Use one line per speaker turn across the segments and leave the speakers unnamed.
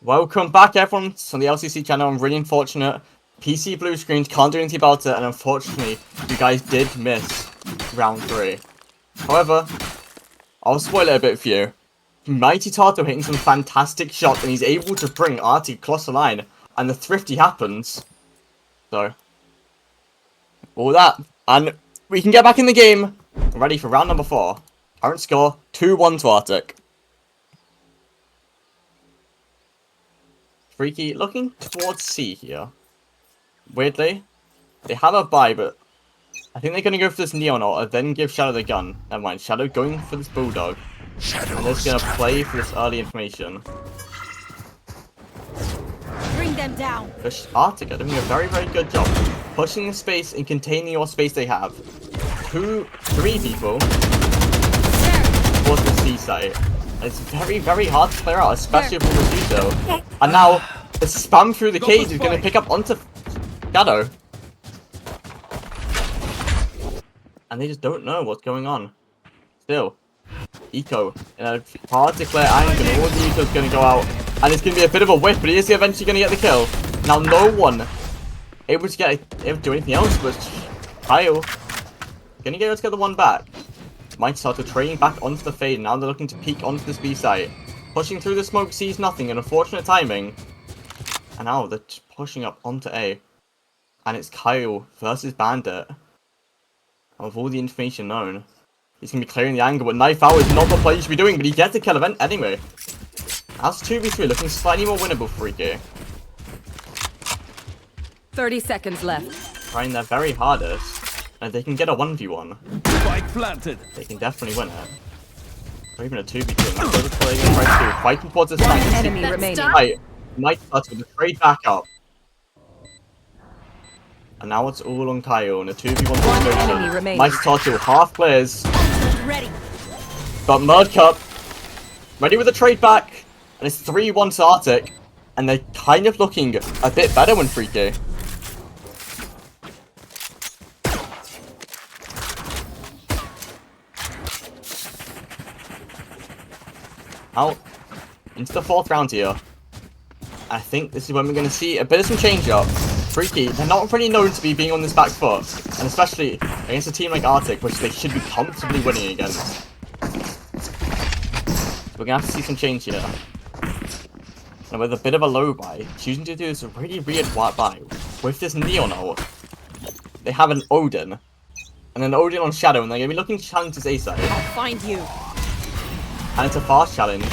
Welcome back, everyone, to the LCC channel. I'm really unfortunate. PC blue screens can't do anything about it, and unfortunately, you guys did miss round 3. However, I'll spoil it a bit for you. Mighty Tato hitting some fantastic shots, and he's able to bring Artie across the line, and the thrifty happens. So, all that, and we can get back in the game. Ready for round number 4. Current score, 2-1 to Arctic. FRKY looking towards C here. Weirdly, they have a buy, but I think they're going to go for this Neon ult and then give Shadow the gun. Never mind, Shadow going for this Bulldog. And they're just going to play for this early information.
Bring them down.
Arctic are doing a very, very good job pushing the space and containing your space they have. 3 people towards the C site. It's very, very hard to clear out, especially from the Zuto. And now, the spam through the cage is going to pick up onto Shadow. And they just don't know what's going on. Still, Eco, in a hard to clear angle, all the Eco's going to go out. And it's going to be a bit of a whiff, but he is eventually going to get the kill. Now, no one able to do anything else, but Kyle going to get able to get the one back. Might start to trading back onto the fade. Now they're looking to peek onto this B site. Pushing through the smoke, sees nothing, and unfortunate timing. And now they're pushing up onto A. And it's Kyle versus Bandit. And with all the information known, he's going to be clearing the angle, but Knife Out is not the play you should be doing, but he gets the kill event anyway. That's 2v3, looking slightly more winnable for FRKY.
30 seconds left.
Trying their very hardest. And if they can get a 1v1,
Spike planted.
they can definitely win it. Or even a 2v2. That's what they're playing in right 2. Fighting towards this
One
fight.
enemy remaining.
Right. Might start with the trade back up. And now it's all on Kyle in a 2v1
enemy
situation.
remaining.
Might start to half clears.
Ready.
But Mud Cup ready with the trade back. And it's 3-1 to Arctic. And they're kind of looking a bit better when FRKY. Out into the 4th round here. I think this is when we're going to see a bit of some change up. FRKY, they're not really known to be being on this back foot, and especially against a team like Arctic, which they should be comfortably winning against. We're going to have to see some change here. And with a bit of a low buy, choosing to do this really weird white buy with this Neon ult. They have an Odin, and an Odin on Shadow, and they're going to be looking to challenge this A side.
I'll find you.
And it's a fast challenge.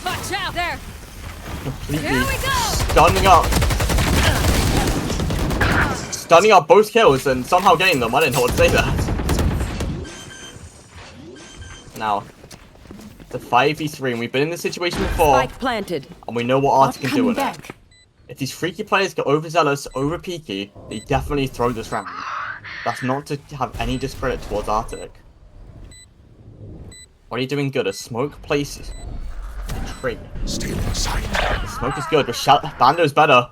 Watch out there.
Completely
Here we go.
stunning up both kills and somehow getting them. I didn't know what to say there. Now, it's a 5v3, and we've been in this situation before,
Spike planted.
and we know what Arctic can do in it. If these FRKY players get overzealous, over peaky, they definitely throw this round. That's not to have any discredit towards Arctic. What are you doing good? A smoke places the tree.
Stay inside.
The smoke is good, but Bando's better.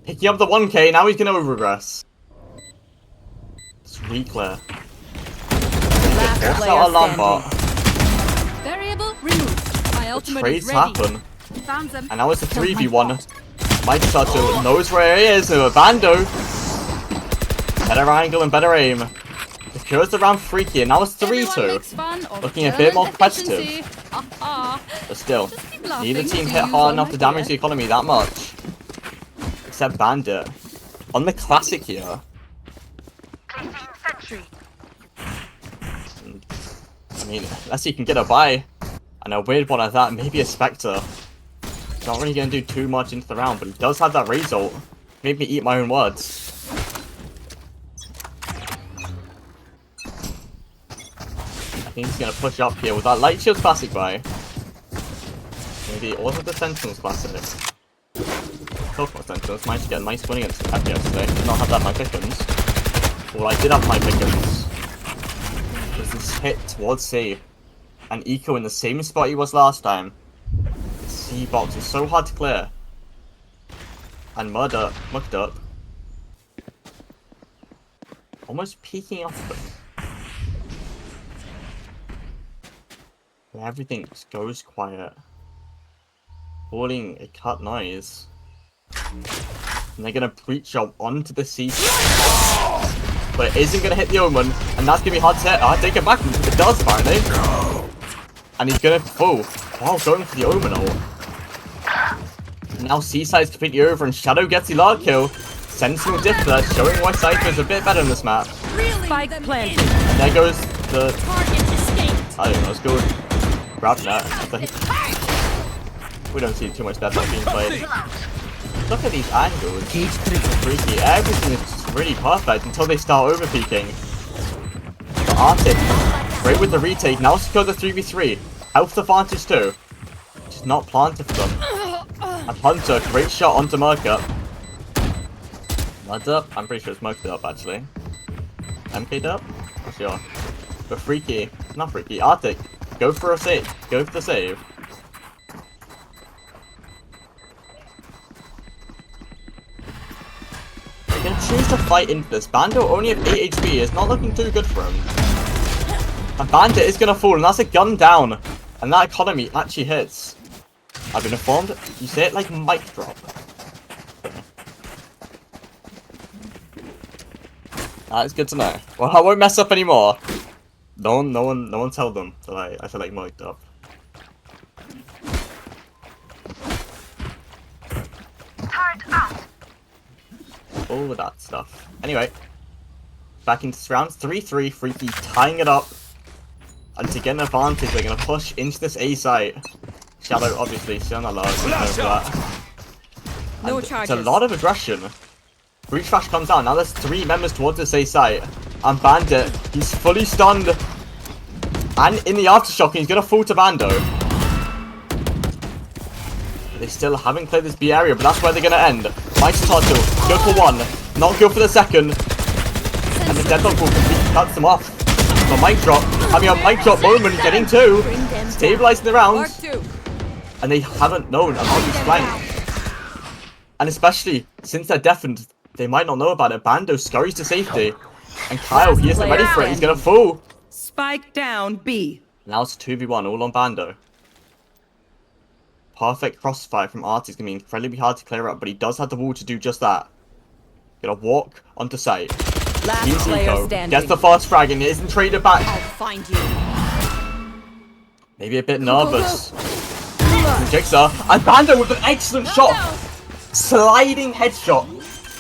Picking up the 1k, now he's gonna over-regress. Sweet clear.
Last
Force
player
out a alarm
standing.
bot.
Variable removed. My ultimate
Trades
is ready.
happen.
Found them.
And now it's a 3v1. Mighty Tato knows where he is, so Bando. Better angle and better aim. Secures the round FRKY, and now it's 3-2. Looking a bit more competitive. But still, neither team hit hard enough to damage the economy that much. Except Bandit. On the classic here. I mean, unless he can get a buy. And a weird one like that, maybe a Spectre. Not really going to do too much into the round, but he does have that raise ult. Made me eat my own words. I think he's going to push up here with that Light Shield Classic buy. Maybe also the Sentinels Classic. Talk about Sentinels, managed to get a nice win against Pep yesterday. Did not have that my pickings. Well, I did have my pickings. There's this hit towards C. And Eco in the same spot he was last time. The C box is so hard to clear. And mucked up. Almost peeking off them. Everything just goes quiet. Calling a cut noise. And they're gonna breach out onto the C. But it isn't gonna hit the Omen, and that's gonna be hard to hit. I'll take it back, it does apparently. And he's gonna fall while going for the Omen ult. Now C-side's completely over, and Shadow gets the large kill. Sentinel diff there, showing why Cypher's a bit better on this map.
Spike planted.
And there goes the...
Target escaped.
I don't know, let's go grab that. We don't see too much death being played. Look at these angles. Freaky. Everything is really perfect until they start overpeaking. But Arctic, great with the retake. Now secure the 3v3. Health advantage too. Just not planted for them. And Hunter, great shot onto Mercup. Mud's up. I'm pretty sure it's Mercup up actually. MK'd up? Not sure. But Freaky, not Freaky, Arctic, go for a save. Go for the save. They're gonna choose to fight into this. Bando only have 8 HP. It's not looking too good for him. And Bandit is gonna fall, and that's a gun down. And that economy actually hits. I've been informed. You say it like mic drop. That's good to know. Well, I won't mess up anymore. No one tell them that I feel like mic'd up. All of that stuff. Anyway, back into rounds 3-3. Freaky tying it up. And to get an advantage, they're going to push into this A site. Shadow, obviously, still not low.
No charges.
It's a lot of aggression. Breach Flash comes down. Now there's 3 members towards this A site. And Bandit, he's fully stunned. And in the aftershock, he's going to fall to Bando. They still haven't cleared this B area, but that's where they're going to end. Mike's Turtle, go for 1. Not go for the 2nd. And the Deadlock will completely cuts them off. But mic drop, having a mic drop moment, getting 2. Stabilizing the round. And they haven't known about these flanks. And especially, since they're deafened, they might not know about it. Bando scurries to safety. And Kyle, he isn't ready for it. He's going to fall.
Spike down B.
Now it's 2v1, all on Bando. Perfect crossfire from Artie is going to be incredibly hard to clear up, but he does have the wall to do just that. Gonna walk onto site.
Last player standing.
Gets the first frag and isn't traded back.
I'll find you.
Maybe a bit nervous. Jigsaw. And Bando with an excellent shot. Sliding headshot.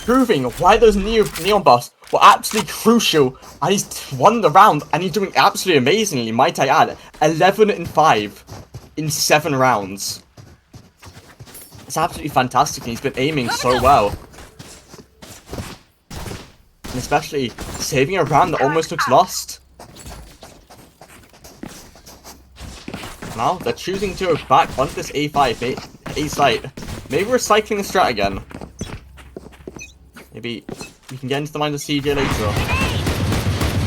Proving why those neon buffs were absolutely crucial. And he's won the round. And he's doing absolutely amazingly, might I add. 11-5 in 7 rounds. It's absolutely fantastic. And he's been aiming so well. And especially saving a round that almost looks lost. Now they're choosing to go back onto this A5, A site. Maybe recycling the strat again. Maybe we can get into the mind of CJ later.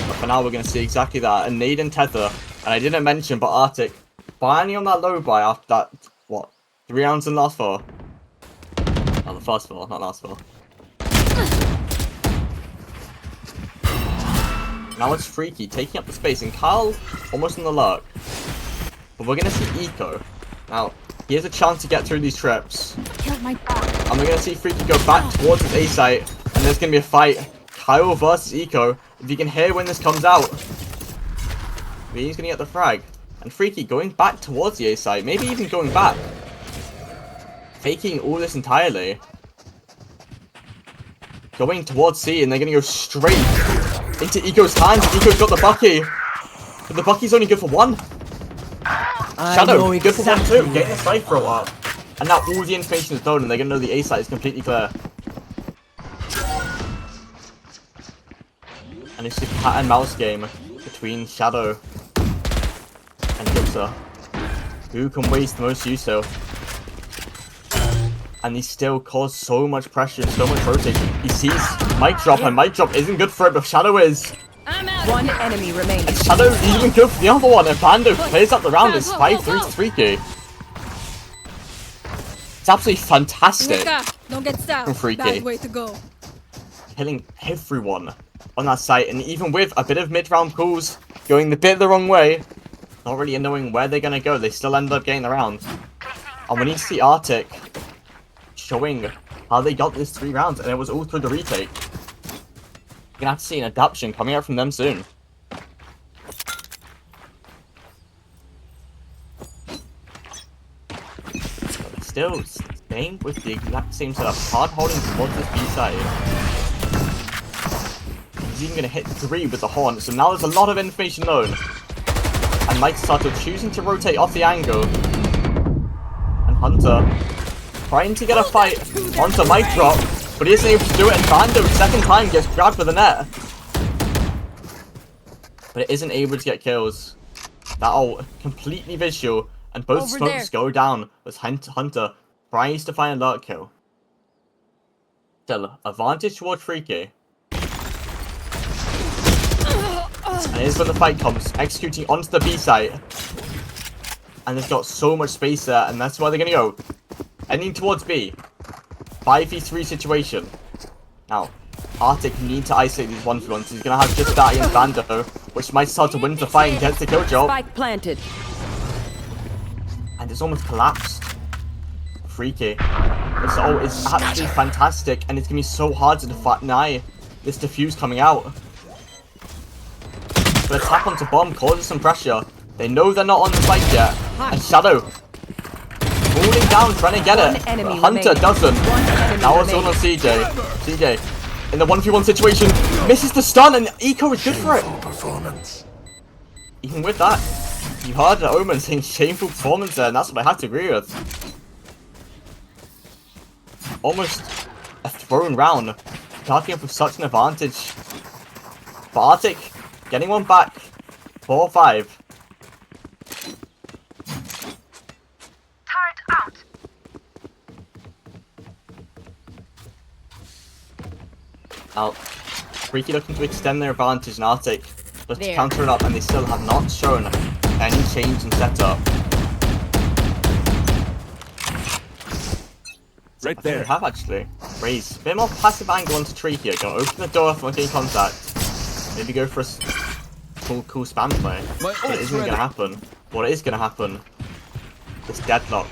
But for now we're going to see exactly that. And nade and tether. And I didn't mention, but Arctic finally on that low buy after that, what, 3 rounds in last 4? Oh, the first 4, not last 4. Now it's Freaky taking up the space, and Kyle almost on the lurk. But we're going to see Eco. Now, he has a chance to get through these trips. And we're going to see Freaky go back towards his A site, and there's going to be a fight. Kyle versus Eco. If you can hear when this comes out, maybe he's going to get the frag. And Freaky going back towards the A site, maybe even going back. Faking all this entirely. Going towards C, and they're going to go straight into Eco's hands. Eco's got the Bucky. But the Bucky's only good for 1. Shadow, good for 1 too. Getting the Cypher up. And now all the information is known, and they're going to know the A site is completely clear. And it's the cat and mouse game between Shadow and Jigsaw. Who can waste the most Yuso? And he still caused so much pressure and so much rotation. He sees mic drop, and mic drop isn't good for it, but Shadow is.
One enemy remaining.
And Shadow even good for the other one, and Bando plays up the round. It's 5-3 to 3K. It's absolutely fantastic
Don't get stuck.
from Freaky.
Bad way to go.
Killing everyone on that site, and even with a bit of mid-round calls going the bit the wrong way, not really knowing where they're going to go, they still end up getting the round. And we need to see Arctic showing how they got this 3 rounds, and it was all through the retake. You're gonna have to see an adaptation coming out from them soon. But still staying with the exact same setup, hard holding towards this B side. He's even gonna hit 3 with the horn, so now there's a lot of information known. And Mike started choosing to rotate off the angle. And Hunter trying to get a fight onto Mic Drop, but he isn't able to do it, and Bando, second time, gets grabbed with the net. But it isn't able to get kills. That ult, completely visual, and both
Over
smokes
there.
go down as Hunter tries to find a lurk kill. Still, advantage towards FRKY. And here's when the fight comes, executing onto the B site. And they've got so much space there, and that's where they're gonna go. Heading towards B. 5v3 situation. Now, Arctic need to isolate these 1v1s. He's gonna have just that against Bando, which might start to win the fight and gets the kill job.
Spike planted.
And it's almost collapsed. FRKY. This ult is absolutely fantastic, and it's gonna be so hard to deny this defuse coming out. But a tap onto bomb causes some pressure. They know they're not on the site yet. And Shadow falling down, trying to get it. But Hunter doesn't. Now it's all on CJ. CJ, in the 1v1 situation, misses the stun, and Eco is good for it.
Performance.
Even with that, you heard the Omen saying shameful performance there, and that's what I had to agree with. Almost a thrown round, starting up with such an advantage. But Arctic getting one back, 4-5.
Turret out.
Now, FRKY looking to extend their advantage, and Arctic looks to
There.
counter it up, and they still have not shown any change in setup.
Right
They
there.
have actually. Raise. A bit more passive angle onto tree here. Gonna open the door for getting contact. Maybe go for a cool spam play.
My
But it
ult's
isn't
ready.
gonna happen. What is gonna happen? This deadlock.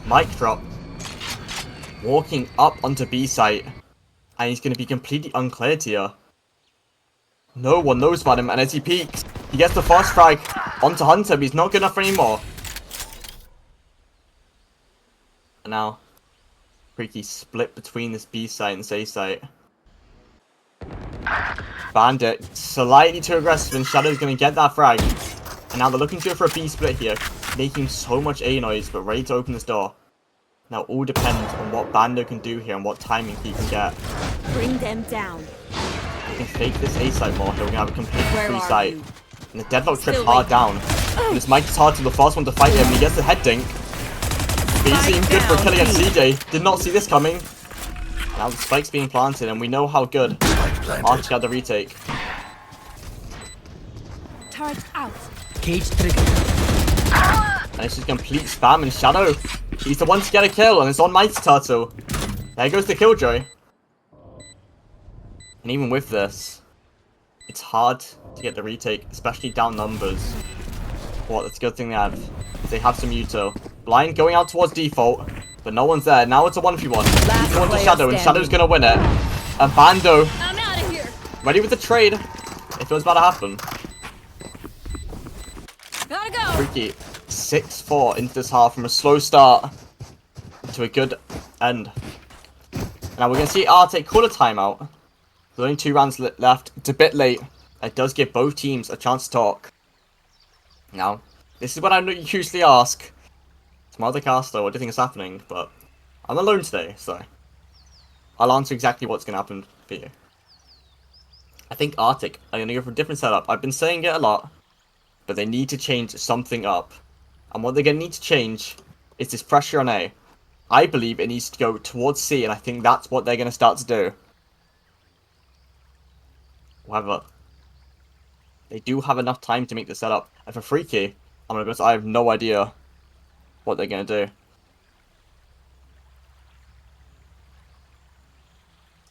Mic drop. Walking up onto B site. And he's gonna be completely uncleared here. No one knows about him, and as he peeks, he gets the fast strike onto Hunter, but he's not good enough anymore. And now, FRKY split between this B site and this A site. Bandit, slightly too aggressive, and Shadow's gonna get that frag. And now they're looking to go for a B split here, making so much A noise, but ready to open this door. Now all depends on what Bando can do here and what timing he can get.
Bring them down.
He can fake this A site more, he'll have a complete
Where
free
are
site.
you?
And the deadlock trips
Still
hard down. And this Mike is hard to the first one to fight him, and he gets the head dink. But he seemed good for a kill against CJ. Did not see this coming. Now the spike's being planted, and we know how good Archie got the retake.
Turret out.
Cage trigger.
And it's just complete spam, and Shadow, he's the one to get a kill, and it's on Mighty Turtle. There goes the killjoy. And even with this, it's hard to get the retake, especially down numbers. What, that's a good thing they have. They have some util. Blind going out towards default, but no one's there. Now it's a 1v1.
Last
Going to
player
Shadow, and
standing.
Shadow's gonna win it. And Bando,
I'm out of here.
ready with the trade, if it was about to happen.
Gotta go.
FRKY 6-4 into this half from a slow start to a good end. Now we're going to see Arctic call a timeout. There's only 2 rounds left. It's a bit late. It does give both teams a chance to talk. Now, this is what I usually ask to my other caster, what do you think is happening? But I'm alone today, so I'll answer exactly what's going to happen for you. I think Arctic are going to go for a different setup. I've been saying it a lot, but they need to change something up. And what they're going to need to change is this pressure on A. I believe it needs to go towards C, and I think that's what they're going to start to do. However, they do have enough time to make the setup. And for FRKY, I'm going to go, I have no idea what they're going to do.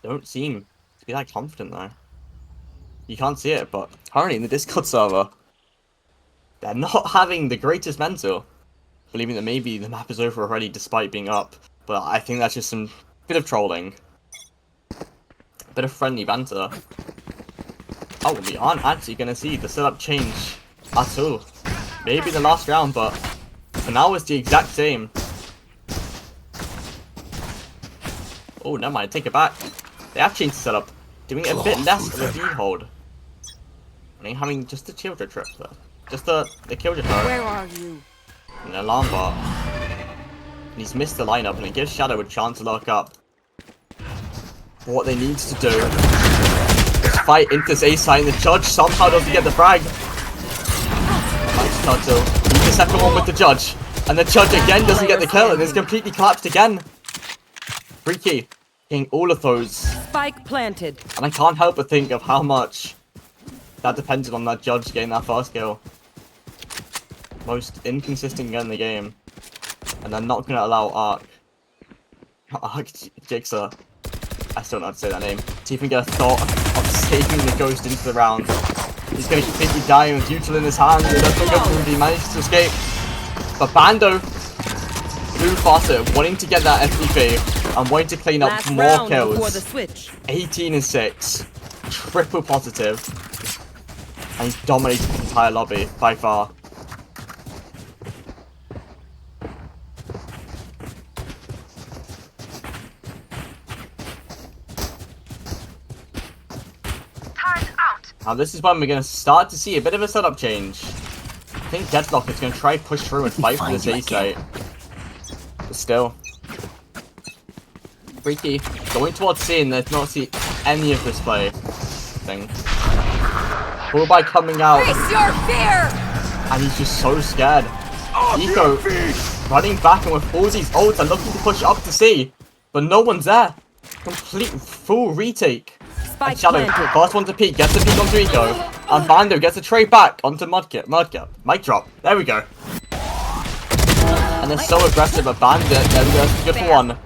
Don't seem to be that confident though. You can't see it, but currently in the Discord server, they're not having the greatest mental. believing that maybe the map is over already despite being up. But I think that's just some bit of trolling. A bit of friendly banter. Oh, we aren't actually going to see the setup change at all. Maybe the last round, but for now it's the exact same. Oh, never mind, take it back. They have changed the setup, doing a bit less of a bead hold. And having just the children trip there. Just the killjoy turret.
Where are you?
And an alarm bar. And he's missed the lineup, and it gives Shadow a chance to look up. But what they need to do is fight into this A site, and the judge somehow doesn't get the frag. Nice Turtle. He's the second one with the judge. And the judge again doesn't get the kill, and it's completely collapsed again. FRKY getting all of those.
Spike planted.
And I can't help but think of how much that depended on that judge getting that first kill. Most inconsistent gun in the game. And they're not going to allow Arc Jigsaw, I still don't know how to say that name, to even get a thought of saving the ghost into the round. He's going to completely die with Util in his hand. It doesn't look good. He manages to escape. But Bando flew faster, wanting to get that FPV and wanting to clean up
Last
more
round
kills.
before the switch.
18 and 6. Triple positive. And he's dominated the entire lobby by far. Now this is when we're going to start to see a bit of a setup change. I think Deadlock is going to try push through and fight for this A site. But still. FRKY going towards C, and let's not see any of this play thing. Followed by coming out.
Face your fear!
And he's just so scared. Eco running back, and with all these ults and looking to push up to C. But no one's there. Complete full retake. And Shadow, first one to peek, gets a peek onto Eco. And Bando gets a trade back onto Mudkip. Mic drop. There we go. And they're so aggressive, but Bandit, there we go, good for one.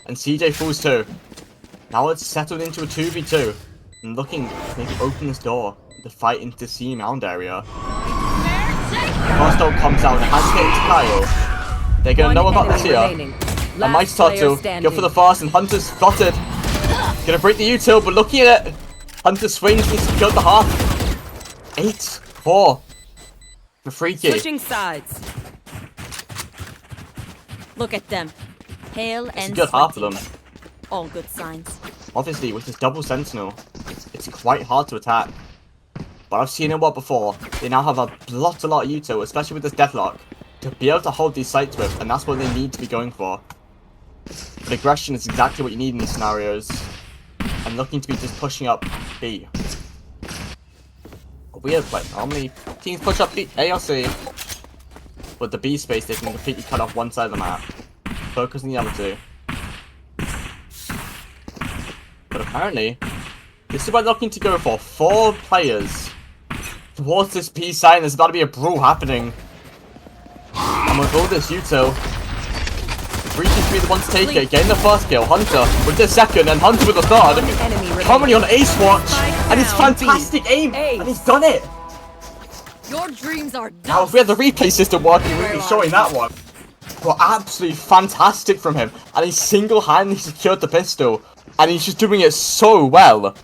And CJ falls too. Now it's settled into a 2v2. And looking to maybe open this door to fight into C mound area. First ult comes out and it has hit into Kyle. They're gonna know about this here. And Mike's Turtle, go for the first, and Hunter's spotted. Gonna break the util, but looking at it, Hunter swings and secured the half. 8-4 for FRKY.
Switching sides.
Look at them. Pale and
Secured half of them.
all good signs.
Obviously, with this double sentinel, it's quite hard to attack. But I've seen it what before. They now have a lot of util, especially with this deathlock, to be able to hold these sites with, and that's what they need to be going for. But aggression is exactly what you need in these scenarios. And looking to be just pushing up B. A weird play. Normally, teams push up B, A or C. With the B space, they can completely cut off one side of the map. Focus on the other two. But apparently, this is what they're looking to go for. 4 players towards this B side, and there's about to be a brawl happening. And with all this util, FRKY to be the one to take it, getting the first kill. Hunter with the second, and Hunter with the third. Coming on Ace Watch, and it's fantastic aim, and he's done it.
Your dreams are done.
Now, if we had the replay system working, we'd be showing that one. But absolutely fantastic from him, and he single-handedly secured the pistol, and he's just doing it so well.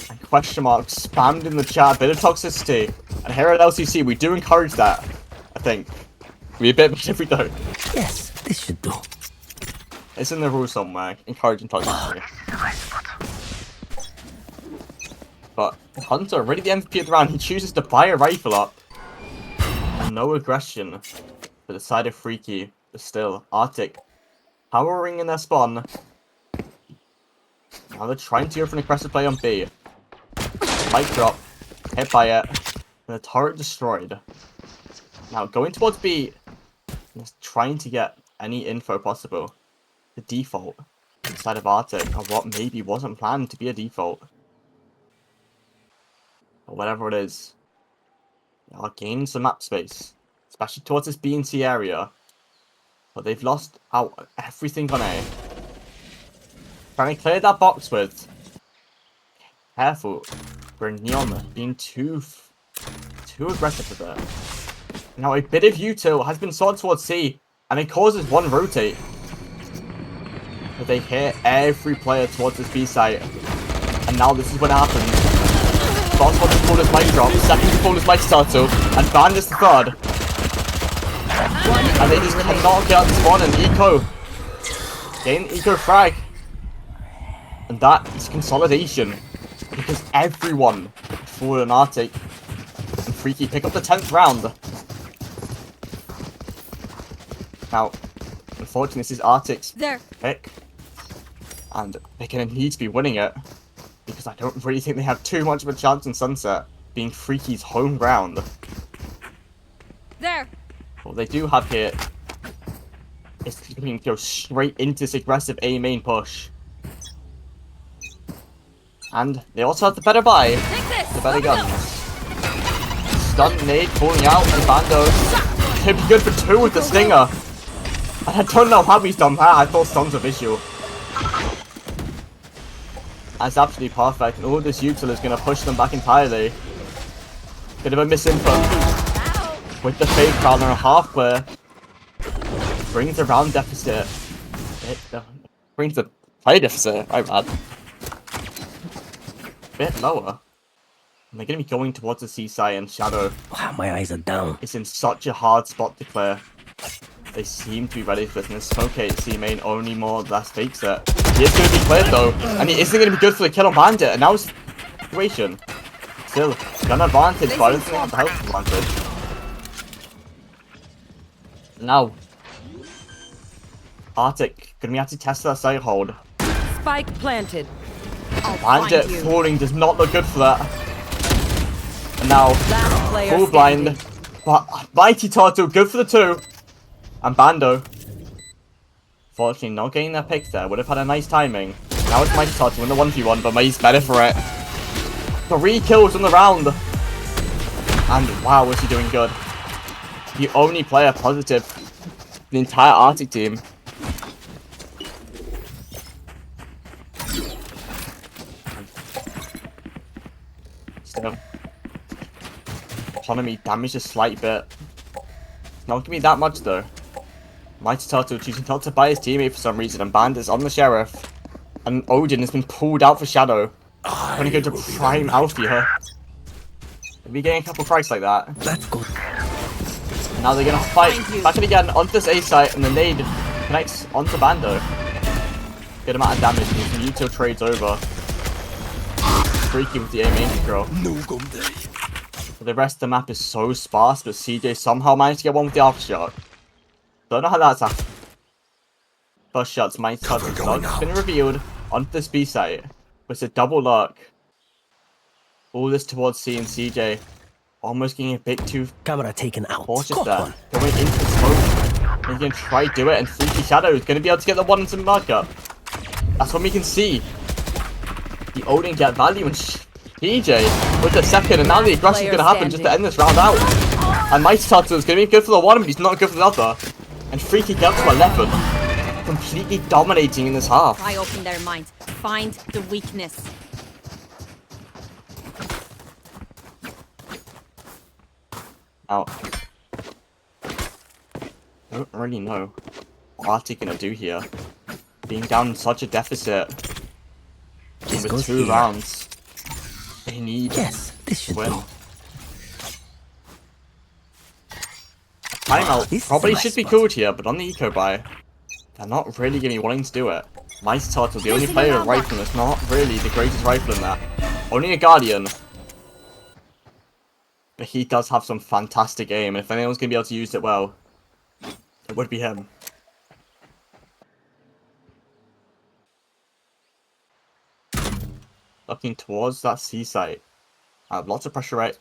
And question marks spammed in the chat, bit of toxicity. And here at LCC, we do encourage that, I think. We're a bit much if we don't.
Yes, this should do.
It's in the rules somewhere, encouraging toxicity. But Hunter, really the MVP of the round, he chooses to buy a rifle up. And no aggression for the side of FRKY, but still, Arctic powering in their spawn. Now they're trying to go for an aggressive play on B. Mic drop, hit by it, and the turret destroyed. Now going towards B, just trying to get any info possible. The default inside of Arctic, or what maybe wasn't planned to be a default. Or whatever it is. They are gaining some map space, especially towards this B and C area. But they've lost out everything on A. Trying to clear that box with. Careful. For Neon being too too aggressive with it. Now a bit of util has been sorted towards C, and it causes one rotate. But they hit every player towards this B site. And now this is what happens. First one to pull his mic drop, second to pull his mic startle, and Bandit's the third. And they just cannot get out the spawn, and Eco gain Eco frag. And that is consolidation. Because everyone forward on Arctic. And Freaky pick up the 10th round. Now, unfortunately, this is Arctic's pick. And they're going to need to be winning it. Because I don't really think they have too much of a chance in Sunset, being Freaky's home ground.
There.
What they do have here is going to go straight into this aggressive A main push. And they also have the better buy, the better guns. Stun nade pulling out, and Bando could be good for 2 with the Stinger. And I don't know how he's done that, I thought stuns were visual. That's absolutely perfect, and all this util is going to push them back entirely. Bit of a misinput. With the fake crowd and a half clear. Brings the round deficit. Brings the play deficit, right bad. Bit lower. And they're going to be going towards the seaside, and Shadow.
Wow, my eyes are down.
It's in such a hard spot to clear. They seem to be ready for this, and the smoke C main only more or less fakes it. He is going to be cleared though, and he isn't going to be good for the kill on Bandit, and now it's the situation. Still, gun advantage, but I don't think they have the health advantage. Now, Arctic going to be able to test that side hold.
Spike planted.
Bandit falling does not look good for that. And now, full blind, but Mighty Turtle good for the 2. And Bando, fortunately not getting that pick there, would have had a nice timing. Now it's Mighty Turtle in the 1v1, but he's better for it. 3 kills on the round. And wow, was he doing good. The only player positive the entire Arctic team. Still, economy damaged a slight bit. Not gonna be that much though. Mighty Turtle choosing not to buy his teammate for some reason, and Bandit's on the Sheriff. And Odin has been pulled out for Shadow. Gonna go to Prime Althea. They'll be getting a couple frags like that.
Let's go.
Now they're gonna fight back in again onto this A site, and the nade connects onto Bando. Good amount of damage, and some util trades over. Freaky with the A main control. But the rest of the map is so sparse, but CJ somehow managed to get one with the aftershock. Don't know how that's happened. First shots, Mighty Turtle's not been revealed onto this B site. But it's a double lurk. All this towards C, and CJ almost getting a bit too
Camera taken out.
cautious
Got
there.
one.
Going into the smoke. And he's going to try to do it, and Freaky Shadow is going to be able to get the 1 into the markup. That's what we can see. The Odin get value, and TJ with the second, and now the aggression is going to happen just to end this round out. And Mighty Turtle is going to be good for the 1, but he's not good for the other. And Freaky gets to 11. Completely dominating in this half.
Try open their minds. Find the weakness.
Now, I don't really know what Arctic gonna do here. Being down in such a deficit.
This
With
goes
2
here.
rounds. They need
Yes, this should
win.
do.
Timeout
This is
probably
a nice
should be
spot.
called here, but on the eco buy, they're not really gonna be wanting to do it. Mighty Turtle, the only player with a rifle that's not really the greatest rifle in that. Only a Guardian. But he does have some fantastic aim, and if anyone's gonna be able to use it well, it would be him. Looking towards that C site. I have lots of pressure right.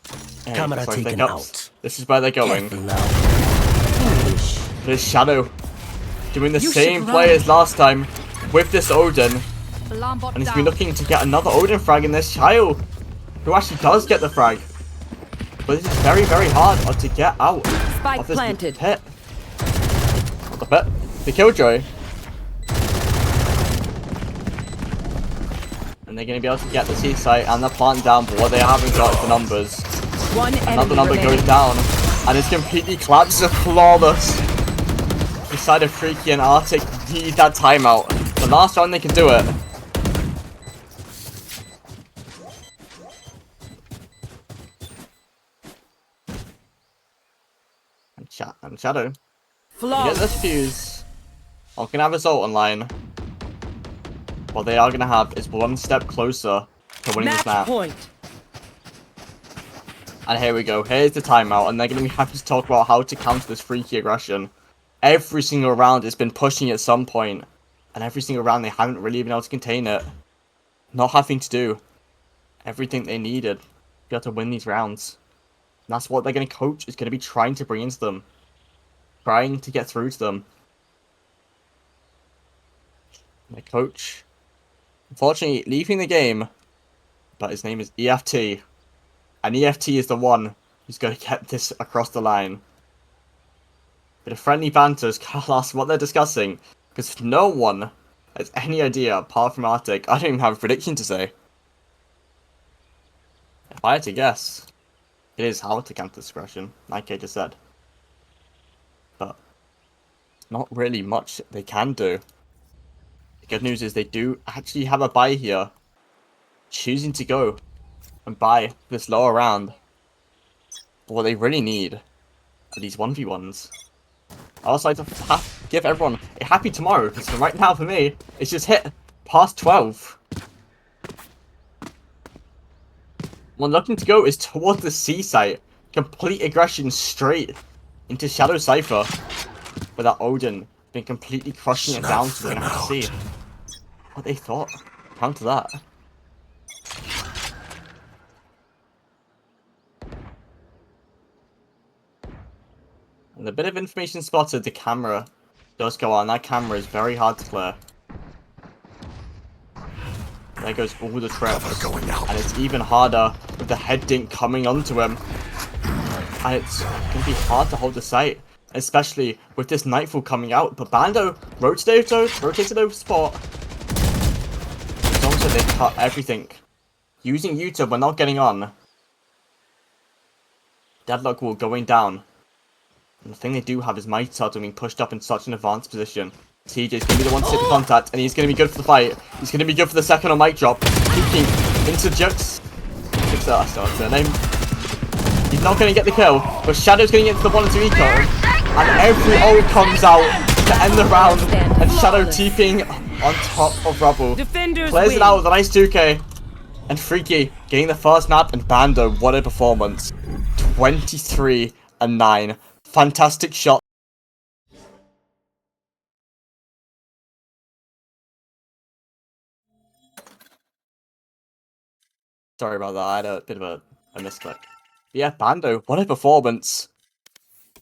Hey,
Camera
sorry,
taken
pickups.
out.
This is where they're going.
Careful now. Foolish.
There's Shadow doing the
You
same
should
play
run.
as last time with this Odin.
Alarm bot
And he's
down.
been looking to get another Odin frag in this Child, who actually does get the frag. But this is very, very hard to get out
Spike
of this
planted.
pit. Not the pit, the Killjoy. And they're going to be able to get the C site and the plant down, but what they haven't got is the numbers.
One
Another
enemy
number
remaining.
goes down. And it's completely collapsed. Flawless. Decided Freaky and Arctic need that timeout. The last round they can do it. And Shadow. You get
Flawless.
this fuse. I'm gonna have Assault online. What they are gonna have is one step closer to winning this
Match
map.
point.
And here we go. Here's the timeout, and they're gonna be happy to talk about how to counter this Freaky aggression. Every single round it's been pushing at some point, and every single round they haven't really been able to contain it. Not having to do everything they needed to be able to win these rounds. And that's what they're gonna coach is gonna be trying to bring into them. Trying to get through to them. My coach, unfortunately, leaving the game, but his name is EFT. And EFT is the one who's going to get this across the line. But a friendly banter is ask what they're discussing, because no one has any idea apart from Arctic. I don't even have a prediction to say. If I had to guess, it is how to counter this aggression, like I just said. But not really much they can do. The good news is they do actually have a buy here. Choosing to go and buy this lower round. But what they really need are these 1v1s. I also like to give everyone a happy tomorrow, because right now for me, it's just hit past 12. What I'm looking to go is towards the C site. Complete aggression straight into Shadow Cypher. Without Odin being completely crushing it down, so we're going to have to see what they thought. Counter that. And a bit of information spotted, the camera does go on. That camera is very hard to clear. There goes all the trips. And it's even harder with the head dink coming onto him. And it's going to be hard to hold the site. Especially with this Nightfall coming out. But Bando rotated over spot. It's almost like they cut everything. Using Yuta, we're not getting on. Deadlock Wall going down. And the thing they do have is Mighty Turtle being pushed up in such an advanced position. TJ's going to be the one to hit the contact, and he's going to be good for the fight. He's going to be good for the second on mic drop. Peeking into Jux. That's not his name. He's not going to get the kill, but Shadow's going to get to the 1-2 eco. And every ult comes out to end the round. And Shadow TPing on top of Rubble.
Defenders
Plays
win.
it out with a nice 2k. And Freaky getting the first map, and Bando, what a performance. 23-9. Fantastic shot. Sorry about that, I had a bit of a misclick. But yeah, Bando, what a performance.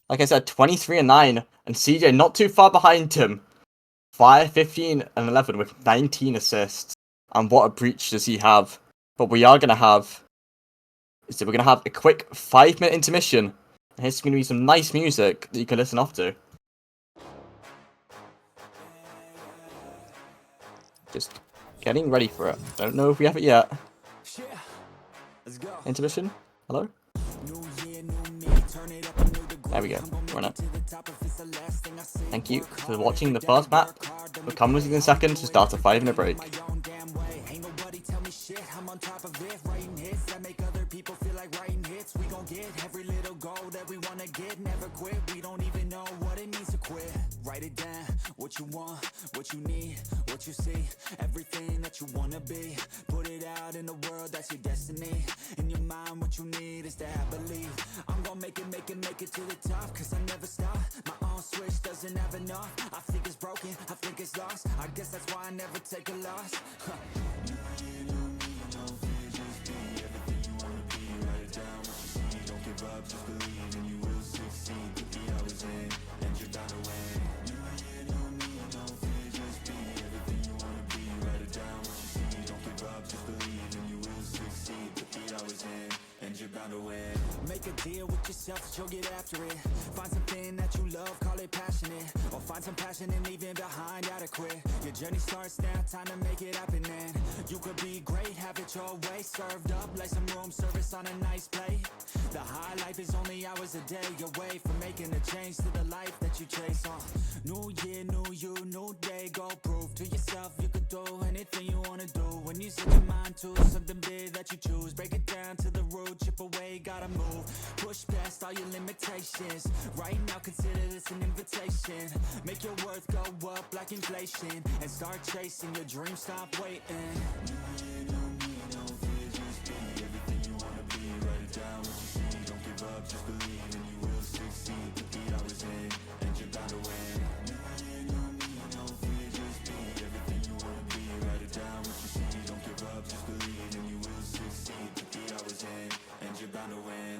Like I said, 23-9, and CJ not too far behind him. 5, 15, and 11 with 19 assists. And what a breach does he have. But we are going to have... we're going to have a quick 5-minute intermission. And here's going to be some nice music that you can listen off to. Just getting ready for it. Don't know if we have it yet. Intermission? Hello? There we go. We're on it. Thank you for watching the first map. We'll come with you in a second to start a 5-minute break.
I'm on top of it, writing hits that make other people feel like writing hits. We gon' get every little goal that we wanna get. Never quit, we don't even know what it means to quit. Write it down, what you want, what you need, what you see, everything that you wanna be. Put it out in the world, that's your destiny. In your mind, what you need is to have belief. I'm gon' make it to the top, cause I never stop. My own switch doesn't have enough. I think it's broken, I think it's lost. I guess that's why I never take a loss. Make make a deal with yourself that you'll get after it. Find something that you love, call it passionate. Or find some passion and leaving behind adequate. Your journey starts now, time to make it happen then. You could be great, have it your way. Served up like some room service on a nice plate. The high life is only hours a day away from making a change to the life that you chase. New year, new you, new day. Go prove to yourself you can do anything you wanna do. When you set your mind to something big that you choose, break it down to the root, chip away, gotta move. Push past all your limitations. Right now consider this an invitation. Make your worth go up like inflation, and start chasing your dreams, stop waiting. New year, new me, no fear, just be everything you wanna be. Write it down what you see, don't give up, just believe, and you will succeed. Put the hours in, and you're bound to win. New year, new me, no fear, just be everything you wanna be. Write it down what you see, don't give up, just believe, and you will succeed. Put the hours in, and you're bound to win.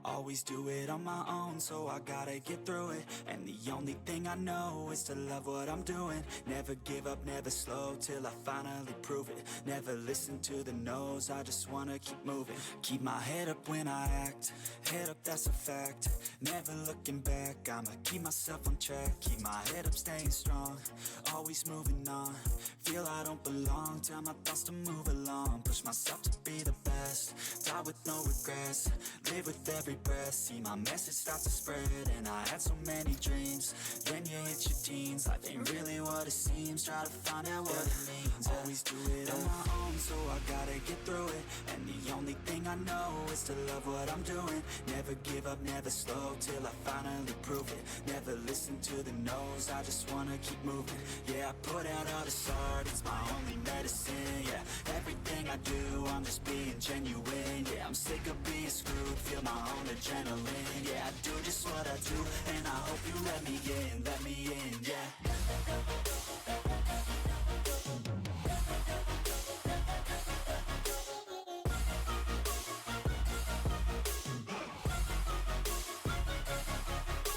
Always do it on my own, so I gotta get through it. And the only thing I know is to love what I'm doing. Never give up, never slow, till I finally prove it. Never listen to the no's, I just wanna keep moving. Keep my head up when I act, head up, that's a fact. Never looking back, I'ma keep myself on track. Keep my head up, staying strong, always moving on. Feel I don't belong, tell my thoughts to move along. Push myself to be the best, die with no regrets. Live with every breath, see my message start to spread. And I had so many dreams, then you hit your teens. Life ain't really what it seems, try to find out what it means. Always do it on my own, so I gotta get through it. And the only thing I know is to love what I'm doing. Never give up, never slow, till I finally prove it. Never listen to the no's, I just wanna keep moving. Yeah, I put out all this art, it's my only medicine. Yeah, everything I do, I'm just being genuine. Yeah, I'm sick of being screwed, feel my own adrenaline. Yeah, I do just what I do, and I hope you let me in, yeah.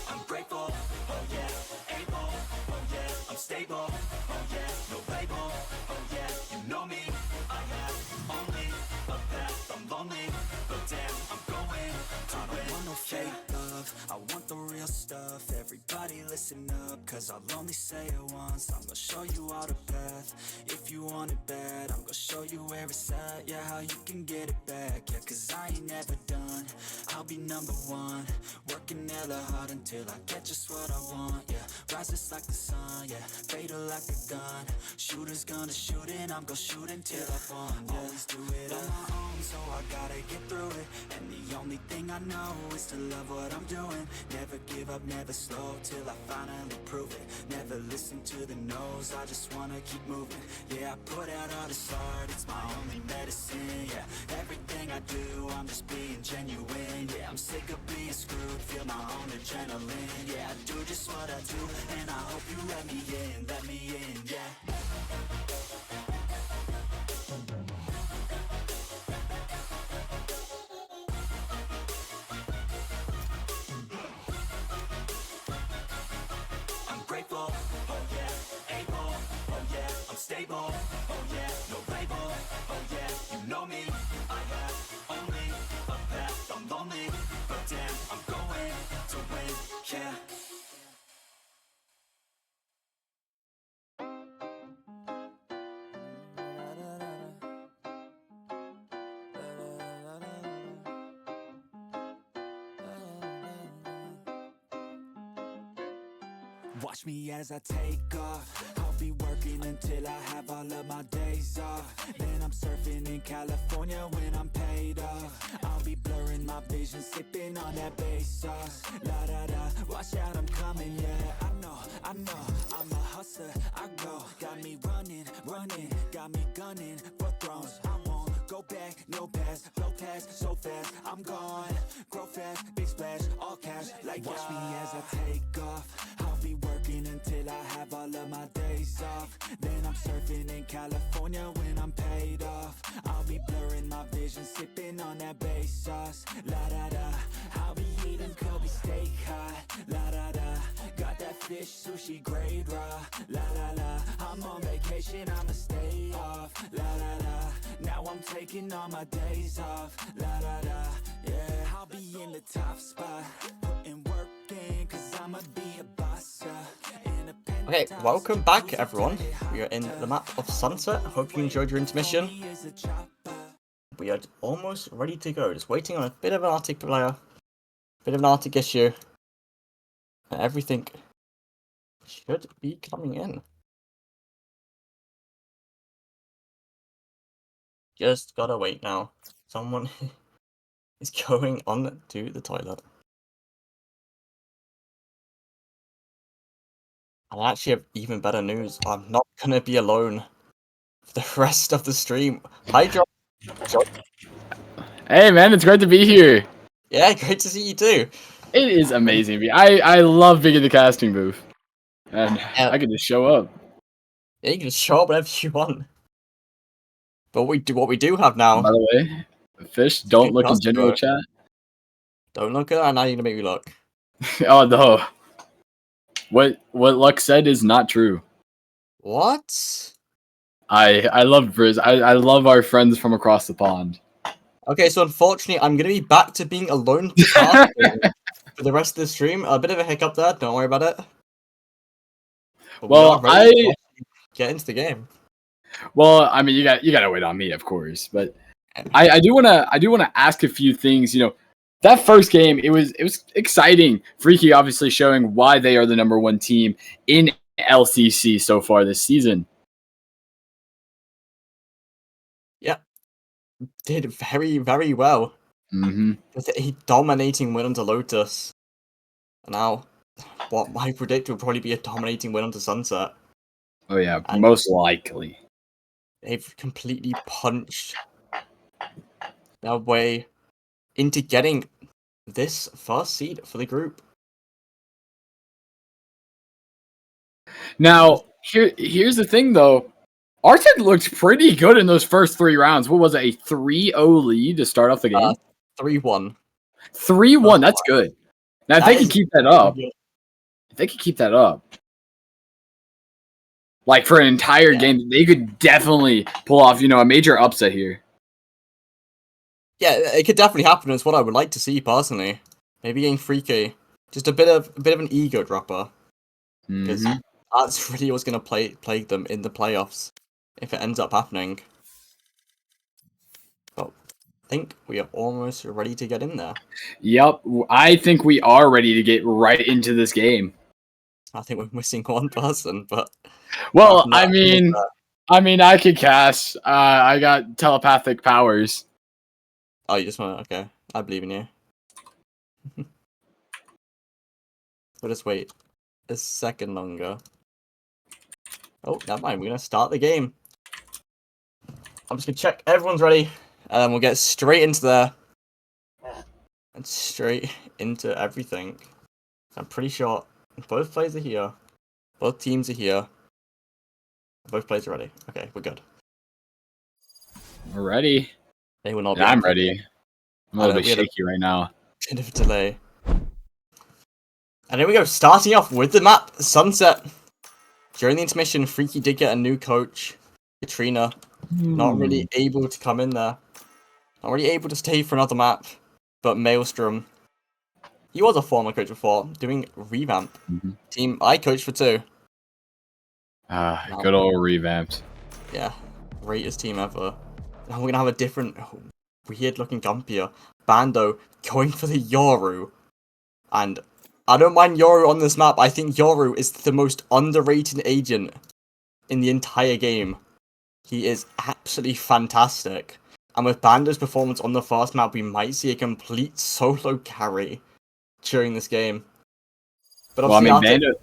I'm grateful, oh yeah, able, oh yeah, I'm stable, oh yeah, no label, oh yeah, you know me, I have only a path, I'm lonely, but damn, I'm going to win. I don't want no fake love, I want the real stuff. Everybody listen up, cause I'll only say it once. I'm gonna show you all the path, if you want it bad. I'm gonna show you where it's at, yeah, how you can get it back. Yeah, cause I ain't never done, I'll be number one. Working hella hard until I get just what I want, yeah. Rises like the sun, yeah, fatal like a gun. Shooter's gonna shoot and I'm gonna shoot until I won, yeah. Always do it on my own, so I gotta get through it. And the only thing I know is to love what I'm doing. Never give up, never slow, till I finally prove it. Never listen to the no's, I just wanna keep moving. Yeah, I put out all this art, it's my only medicine. Yeah, everything I do, I'm just being genuine. Yeah, I'm sick of being screwed, feel my own adrenaline. Yeah, I do just what I do, and I hope you let me in, yeah. Grateful, oh yeah, able, oh yeah, I'm stable, oh yeah, no label, oh yeah, you know me, I have only a path, I'm lonely, but damn, I'm going to win, yeah. Watch me as I take off, I'll be working until I have all of my days off. Then I'm surfing in California when I'm paid off. I'll be blurring my vision, sipping on that bass sauce. La da da, watch out, I'm coming, yeah. I know, I'm a hustler, I go. Got me running, got me gunning for thrones. I won't go back, no pass, blow past so fast, I'm gone. Grow fast, big splash, all cash, like watch me as I take off. I'll be working until I have all of my days days off. Then I'm surfing in California when I'm paid off. I'll be blurring my vision, sipping on that bass sauce. La da da, I'll be eating Kobe steak hot. La da da, got that fish sushi grade raw. La la la, I'm on vacation, I'ma stay off. La la la, now I'm taking all my days off. La da da, yeah, I'll be in the top spot, putting work in, cause I'ma be a boss.
Okay, welcome back everyone. We are in the map of Sunset. Hope you enjoyed your intermission. We are almost ready to go. Just waiting on a bit of an Arctic player, bit of an Arctic issue, and everything should be coming in. Just gotta wait now. Someone is going on to the toilet. I actually have even better news. I'm not gonna be alone for the rest of the stream. Hi, John.
Hey man, it's great to be here.
Yeah, great to see you too.
It is amazing. I love being in the casting booth, and I can just show up.
Yeah, you can just show up whenever you want. But what we do have now.
By the way, fish, don't look in general chat.
Don't look at that. Now you're gonna make me look.
Oh no. What Luck said is not true.
What?
I love Briz. I love our friends from across the pond.
Okay, so unfortunately, I'm gonna be back to being alone for the rest of the stream. A bit of a hiccup there. Don't worry about it. But
well,
get into the game.
Well, I mean, you gotta wait on me, of course. But I do wanna ask a few things. You know, that first game, it was exciting. FRKY obviously showing why they are the #1 team in LCC so far this season.
Yeah, did very, very well. With a dominating win onto Lotus. Now, what I predict will probably be a dominating win onto Sunset.
Oh yeah, and most likely.
They've completely punched their way into getting this first seed for the group.
Now, here's the thing though. Arctic looked pretty good in those first 3 rounds. What was it, a 3-0 lead to start off the game?
3-1.
3-1, that's good. Now, if they can keep that up, like for an entire game, they could definitely pull off, a major upset here.
Yeah, it could definitely happen. It's what I would like to see personally. Maybe getting FRKY, just a bit of an ego dropper, because that's really what's going to plague them in the playoffs if it ends up happening. But I think we are almost ready to get in there.
Yep, I think we are ready to get right into this game.
I think we're missing one person, but
well, I mean, I could cast. I got telepathic powers.
Oh, you just want to... Okay, I believe in you. We'll just wait a second longer. Oh, never mind. We're going to start the game. I'm just going to check everyone's ready, and then we'll get straight into there. And straight into everything. I'm pretty sure both players are here. Both teams are here. Both players are ready. Okay, we're good.
We're ready.
They will not be.
I'm ready. I'm a little bit shaky right now.
Bit of a delay. And here we go, starting off with the map, Sunset. During the intermission, FRKY did get a new coach, Katrina. Not really able to come in there. Not really able to stay for another map. But Maelstrom, he was a former coach before, doing revamp. Team I coached for 2.
Good old revamped.
Yeah, greatest team ever. Now we're going to have a different, weird looking Gumpier. Bando going for the Yoru. And I don't mind Yoru on this map. I think Yoru is the most underrated agent in the entire game. He is absolutely fantastic. And with Bando's performance on the first map, we might see a complete solo carry during this game. But
well, I mean,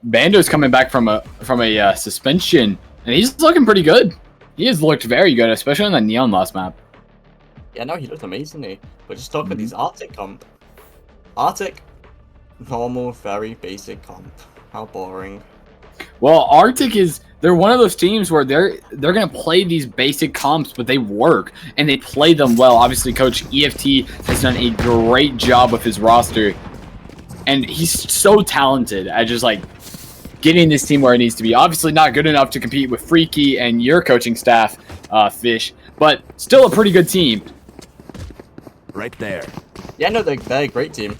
Bando's coming back from a suspension, and he's looking pretty good. He has looked very good, especially on the Neon last map.
Yeah, no, he looked amazingly. But just talk about these Arctic comp. Arctic, normal, very basic comp. How boring.
Well, Arctic they're one of those teams where they're gonna play these basic comps, but they work and they play them well. Obviously, Coach EFT has done a great job with his roster, and he's so talented at just like getting this team where it needs to be. Obviously, not good enough to compete with Freaky and your coaching staff, Fish, but still a pretty good team.
Right there.
Yeah, no, they're a great team.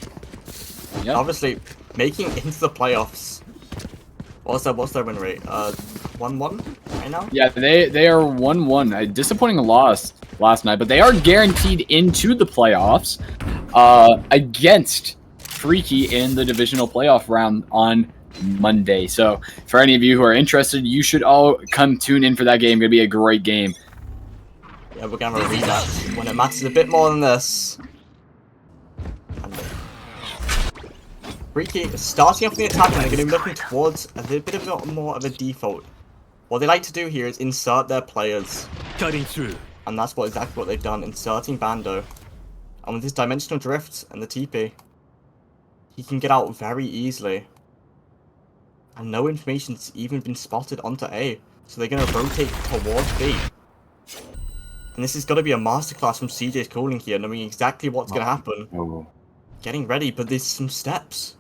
Yep.
Obviously, making it into the playoffs. What's their win rate? 1-1 right now?
Yeah, they are 1-1. A disappointing loss last night, but they are guaranteed into the playoffs against Freaky in the divisional playoff round on Monday. So for any of you who are interested, you should all come tune in for that game. It's gonna be a great game.
Yeah, we're gonna have a rematch when it matters a bit more than this. Freaky starting off the attack, and they're going to be looking towards a little bit of more of a default. What they like to do here is insert their players.
Cutting through.
And that's exactly what they've done, inserting Bando. And with his dimensional drift and the TP, he can get out very easily. And no information's even been spotted onto A, so they're going to rotate towards B. And this has got to be a masterclass from CJ's calling here, knowing exactly what's going to happen.
Oh.
Getting ready, but there's some steps.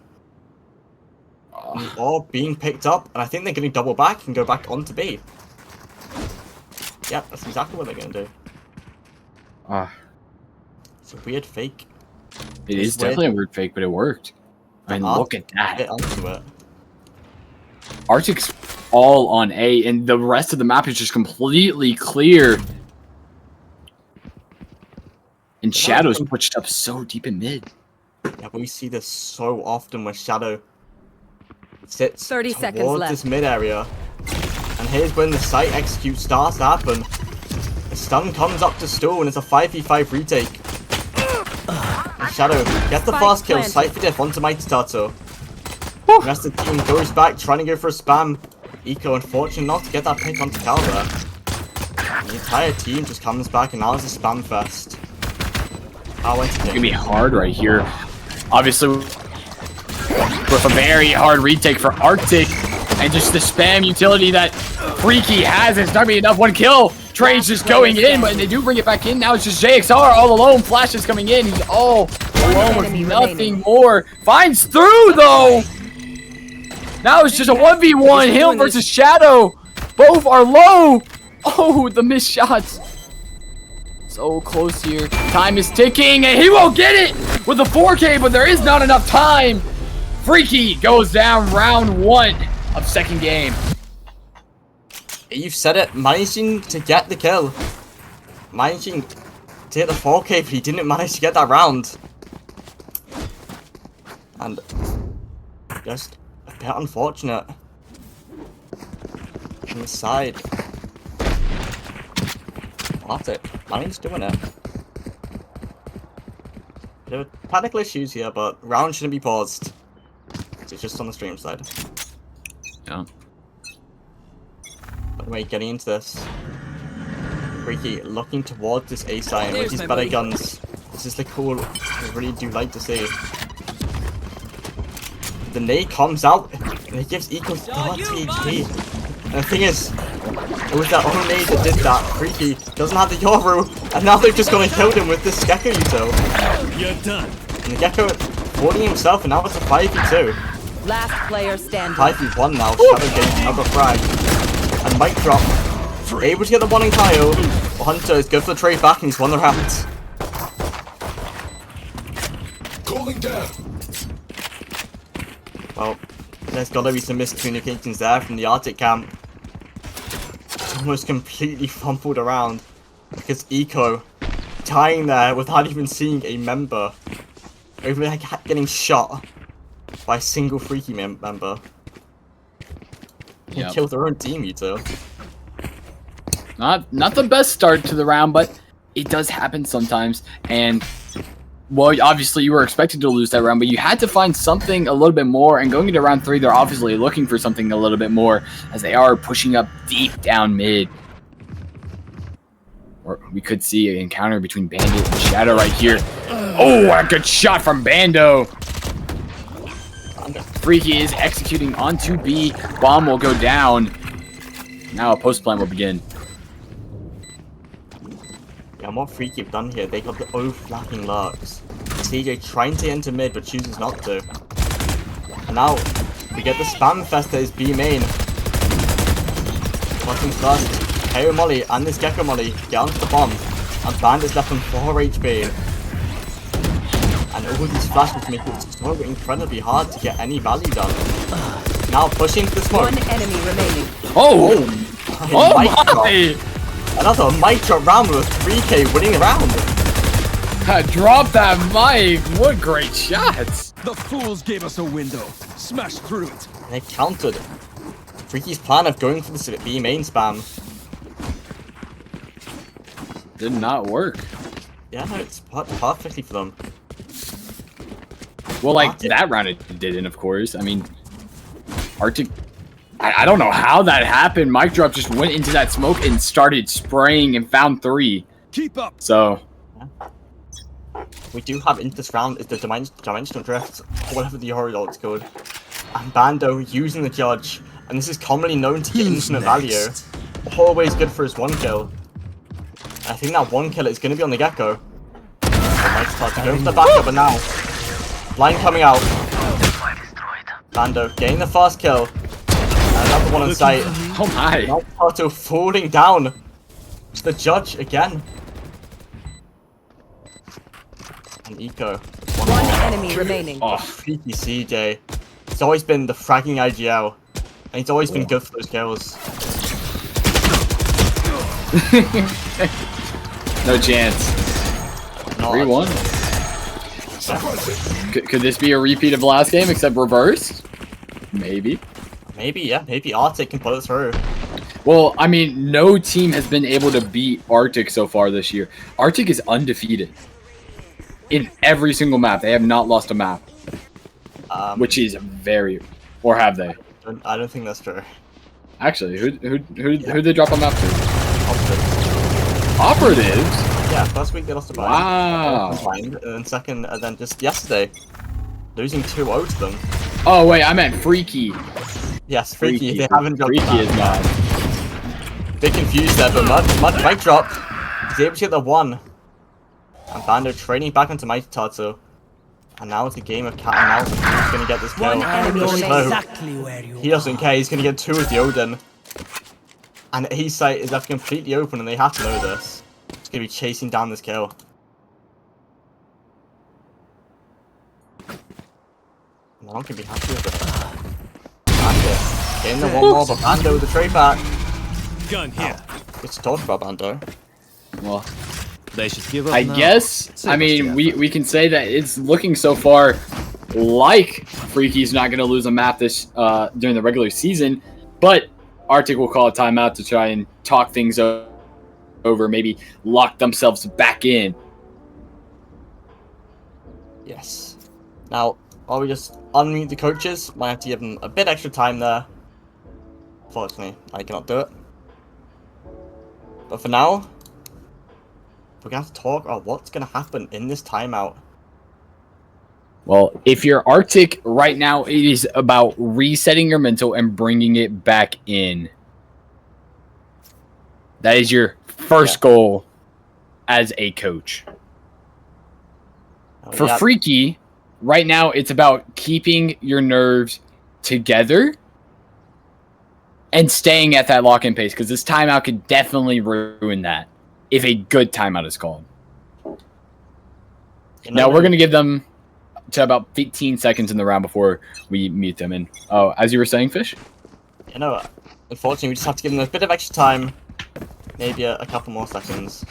Or being picked up, and I think they're going to double back and go back onto B. Yeah, that's exactly what they're going to do. It's a weird fake.
It is definitely a weird fake, but it worked. I mean, look at that.
Get onto it.
Arctic's all on A, and the rest of the map is just completely clear. And Shadow's pushed up so deep in mid.
Yeah, but we see this so often where Shadow sits
30 seconds
towards
left.
this mid area. And here's when the site execute starts to happen. The stun comes up to stall, and it's a 5v5 retake. And Shadow gets the
Spike
fast kill,
planted.
sight for diff onto Mighty Tato. The rest of the team goes back, trying to go for a spam. Eco, unfortunate not to get that pick onto Calvert. The entire team just comes back, and now it's a spam fest. How
It's gonna
entertaining.
be hard right here. Obviously, with a very hard retake for Arctic, and just the spam utility that Freaky has. It's not gonna be enough. One kill. Trade's just going in, but they do bring it back in. Now it's just JXR all alone. Flash is coming in. He's all alone with
enemy
nothing
remaining.
more. Finds through though. Now it's just a 1v1. Him versus Shadow. Both are low. Oh, the missed shots. So close here. Time is ticking, and he won't get it with the 4K, but there is not enough time. Freaky goes down round 1 of second game.
You've said it, managing to get the kill. Managing to hit the 4K, but he didn't manage to get that round. And just a bit unfortunate. On the side. That's it. Manny's doing it. There are technical issues here, but round shouldn't be paused. It's just on the stream side.
Yeah.
Anyway, getting into this. Freaky looking towards this A side with
There's
his
my
better
buddy.
guns. This is the cool I really do like to see. The nade comes out and it gives Eco 30 HP. And the thing is, it was that own nade that did that. Freaky doesn't have the Yoru, and now they've just gone and killed him with this Gecko Util.
You're done.
And the Gecko holding himself, and now it's a 5v2.
Last player standing.
5v1 now, Shadow getting another frag. And mic drop. Able to get the one in Kyle. Hunter is good for the trade back, and he's won the round.
Calling down.
Well, there's gotta be some miscommunications there from the Arctic camp. It's almost completely fumbled around. Because Eco dying there without even seeing a member. Over there getting shot by a single Freaky member. He
Yep.
killed their own team, you two.
Not the best start to the round, but it does happen sometimes. And well, obviously you were expected to lose that round, but you had to find something a little bit more. And going into round 3, they're obviously looking for something a little bit more, as they are pushing up deep down mid. Or we could see an encounter between Bandit and Shadow right here. Oh, what a good shot from Bando. Freaky is executing onto B. Bomb will go down. Now a post plan will begin.
Yeah, what Freaky have done here, they got the overlapping lurks. CJ trying to enter mid, but chooses not to. And now, we get the spam fest that is B main. Watching first, KO Molly and this Gecko Molly get onto the bomb. And Bandit's left on 4 HP. And all these flashes make it so incredibly hard to get any value done. Now pushing to the smoke.
One enemy remaining.
Oh! Oh
Mic drop.
my!
Another mic drop round with 3K winning round.
Drop that mic! What great shots!
The fools gave us a window. Smash through it.
And they countered. Freaky's plan of going for the B main spam.
Did not work.
Yeah, no, it's perfectly for them.
Well, like, that round it didn't, of course. I mean, Arctic... I don't know how that happened. Mic drop just went into that smoke and started spraying and found 3.
Keep up.
So...
We do have in this round is the dimensional drift, or whatever the horizontal it's called. And Bando using the judge, and this is commonly known to get infinite value. Always good for his 1 kill. And I think that 1 kill is going to be on the Gecko. Nice start to go for the backup, and now line coming out. Bando getting the first kill. And another one on sight.
Oh my.
Now Pato falling down to the judge again. And Eco.
One enemy remaining.
Oh,
Freaky CJ. He's always been the fragging IGL. And he's always been good for those kills.
no chance.
Not
3-1. Could this be a repeat of last game, except reversed? Maybe.
Maybe, yeah. Maybe Arctic can pull it through.
Well, I mean, no team has been able to beat Arctic so far this year. Arctic is undefeated. In every single map. They have not lost a map. Which is very... Or have they?
I don't think that's true.
Actually, who did they drop a map to?
Opposite.
Operatives?
Yeah, first week they lost a bind.
Wow.
And then second, and then just yesterday, losing 2-0 to them.
Oh, wait, I meant Freaky.
Yes, Freaky. They haven't dropped
Freaky is not.
Bit confused there, but Mud mic drop. He's able to get the 1. And Bando training back onto Mighty Turtle. And now it's a game of cat and mouse. He's going to get this kill. He doesn't care. He's going to get 2 with the Odin. And his site is left completely open, and they have to know this. He's going to be chasing down this kill. No one can be happy with it. That's it. Getting the 1 more, but Bando with the trade back.
Gun here.
Let's talk about Bando.
Well,
They should give up
I
now.
guess, I mean, we can say that it's looking so far like Freaky's not going to lose a map this during the regular season, but Arctic will call a timeout to try and talk things over, maybe lock themselves back in.
Yes. Now, while we just unmute the coaches, might have to give them a bit extra time there. Unfortunately, I cannot do it. But for now, we're going to have to talk about what's going to happen in this timeout.
Well, if you're Arctic right now, it is about resetting your mental and bringing it back in. That is your first goal as a coach. For Freaky, right now it's about keeping your nerves together and staying at that lock-in pace, because this timeout could definitely ruin that if a good timeout is called. Now we're going to give them to about 15 seconds in the round before we mute them. And as you were saying, Fish?
You know, unfortunately, we just have to give them a bit of extra time. Maybe a couple more seconds.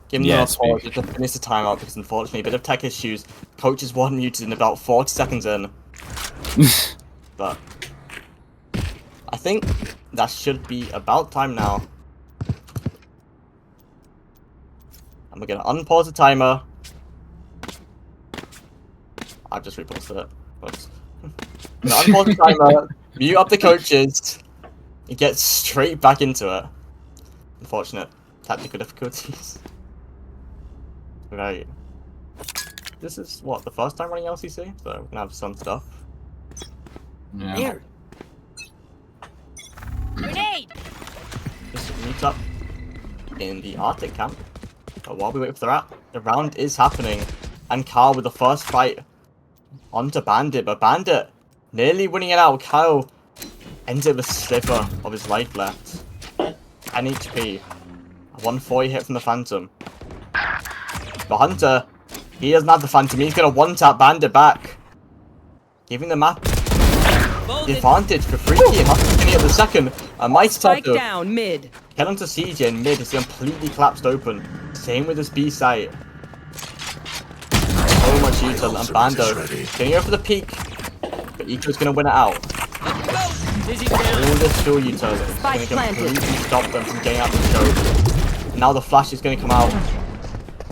Give them a pause to finish the timeout, because unfortunately, a bit of tech issues. Coaches one muted in about 40 seconds in. But I think that should be about time now. And we're going to unpause the timer. I've just reposted it. Oops. I'm going to unpause the timer, mute up the coaches, and get straight back into it. Unfortunate technical difficulties. Right. This is, what, the first time running LCC? So we're going to have some stuff.
Yeah.
There.
Grenade!
Just meet up in the Arctic camp. But while we wait for that, the round is happening. And Kyle with the first fight onto Bandit. But Bandit nearly winning it out. Kyle ends it with a sliver of his life left. 10 HP. A 140 hit from the Phantom. But Hunter, he doesn't have the Phantom. He's going to one-tap Bandit back. Giving the map the advantage for Freaky. And Hunter's going to get the second. A Mighty
Spike
Tattoo.
down mid.
Kill onto CJ in mid is completely collapsed open. Same with his B site. So much util and Bando. Can you go for the peak? But Eco's gonna win it out. All this fuel util is gonna completely stop them from getting out the scope. And now the flash is gonna come out.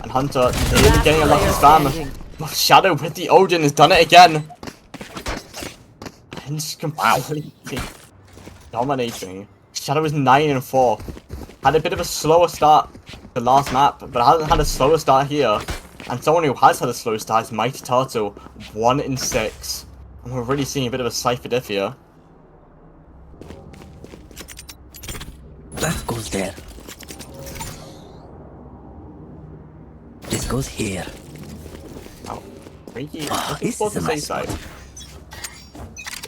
And Hunter nearly getting a lucky spam. But Shadow with the Odin has done it again. And just completely dominating. Shadow is 9 and 4. Had a bit of a slower start the last map, but hasn't had a slower start here. And someone who has had a slow start is Mighty Turtle, 1 and 6. And we're really seeing a bit of a cipher diff here.
That goes there. This goes here.
Oh, Freaky,
Ah,
looking
this
towards
is
the
a
safe side.
nice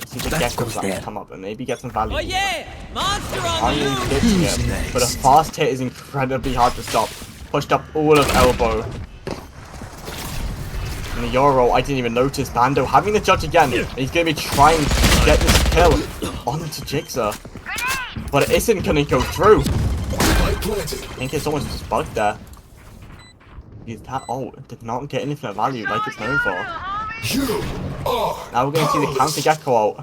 See the
That
Gecko's
goes
starting to
there.
come up and maybe get some value.
Oh yeah! Monster on
I'm
the loose!
ditching it, but a fast hit is incredibly hard to stop. Pushed up all of elbow. And the Euro, I didn't even notice Bando having the judge again. And he's going to be trying to get this kill onto Jigsaw. But it isn't going to go through. I think it's almost just bugged there. That ult did not get anything of value like it's known for. Now we're going to see the counter Gecko ult.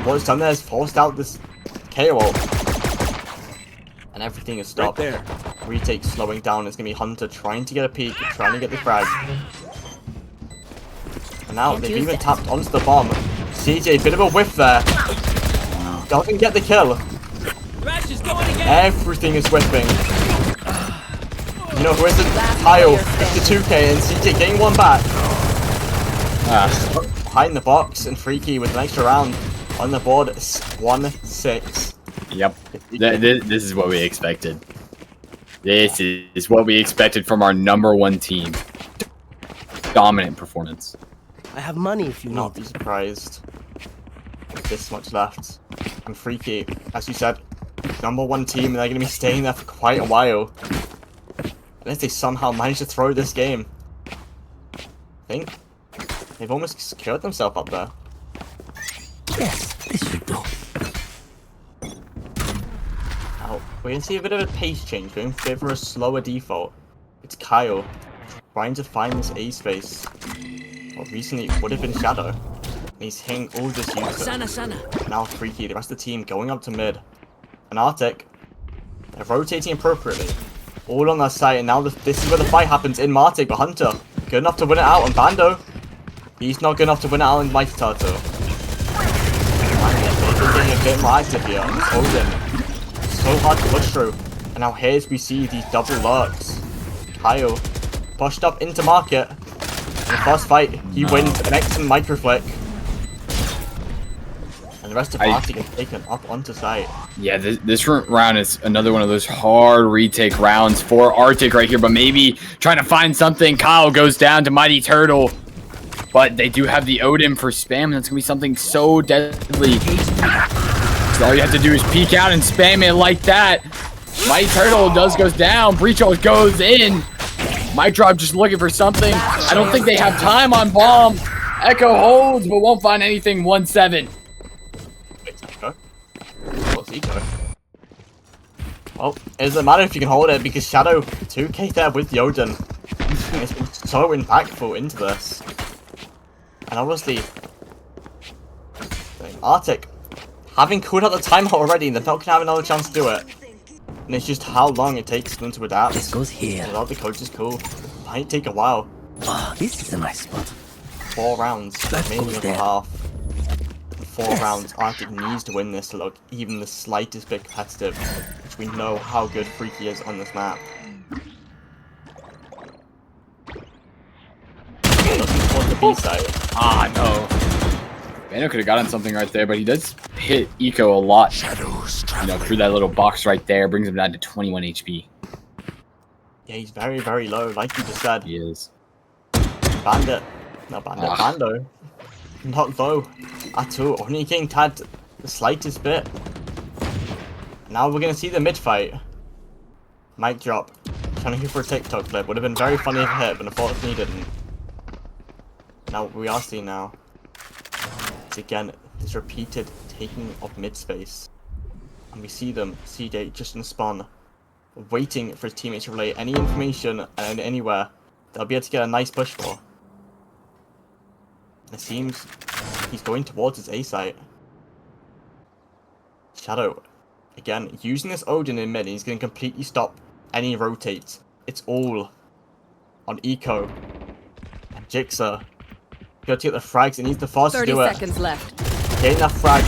What it's done there is forced out this KO ult. And everything is stopped.
Right there.
Retake slowing down. It's going to be Hunter trying to get a peek, trying to get the frag. And now they've
use
even
it.
tapped onto the bomb. CJ, bit of a whiff there. Doesn't get the kill.
Thrash is going again!
Everything is whipping. You know, who is it? Kyle, 52k, and CJ getting one back. Behind the box, and Freaky with an extra round on the board. 1-6.
Yep. This is what we expected. This is what we expected from our #1 team. Dominant performance.
I have money if you
Not
need.
be surprised. With this much left. And Freaky, as you said, #1 team, and they're going to be staying there for quite a while. Unless they somehow manage to throw this game. I think they've almost secured themselves up there.
Yes, this should do.
Now, we're going to see a bit of a pace change, going for a slower default. It's Kyle trying to find this A space. What recently would have been Shadow. And he's hitting all this user. Now Freaky, the rest of the team going up to mid. And Arctic, they're rotating appropriately. All on their side, and now this is where the fight happens in Martic, but Hunter, good enough to win it out on Bando. He's not good enough to win it out on Mighty Turtle. They're getting a bit more active here. Odin. So hard to push through. And now here we see these double lurks. Kyle pushed up into Market. In the first fight, he wins an excellent micro flick. And the rest of Arctic is taken up onto site.
Yeah, this round is another one of those hard retake rounds for Arctic right here, but maybe trying to find something. Kyle goes down to Mighty Turtle, but they do have the Odin for spam, and that's going to be something so deadly. So all you have to do is peek out and spam it like that. Mighty Turtle goes down. Breach goes in. Mic Drop just looking for something. I don't think they have time on bomb. Echo holds, but won't find anything. 1-7.
What's Eco? Well, it doesn't matter if you can hold it because Shadow 2k there with Yoden. And it's been so impactful into this. And obviously, Arctic, having called out the timeout already, they're not going to have another chance to do it. And it's just how long it takes them to adapt.
This goes here.
Without the coach is cool. Might take a while.
Ah, this is a nice spot.
4 rounds,
That
maybe
goes
a
there.
half. 4
Yes.
rounds, Arctic needs to win this to look even the slightest bit competitive, which we know how good Freaky is on this map. Looking towards the B side.
Ah, no. Bando could have gotten something right there, but he does hit Eco a lot. Through that little box right there, brings him down to 21 HP.
Yeah, he's very, very low, like you just said.
He is.
Bandit. No, Bandit. Bando. Not low at all. Only getting tagged the slightest bit. Now we're going to see the mid fight. Mic drop. Trying to go for a TikTok clip. Would have been very funny if it hit, but unfortunately didn't. Now, we are seeing now. It's again, this repeated taking of mid space. And we see them, CJ, just in spawn, waiting for his teammates to relay any information and anywhere they'll be able to get a nice push for. It seems he's going towards his A site. Shadow, again, using this Odin in mid, he's going to completely stop any rotates. It's all on Eco and Jixer. Got to get the frags, and he's the first to do it.
30 seconds left.
Getting that frag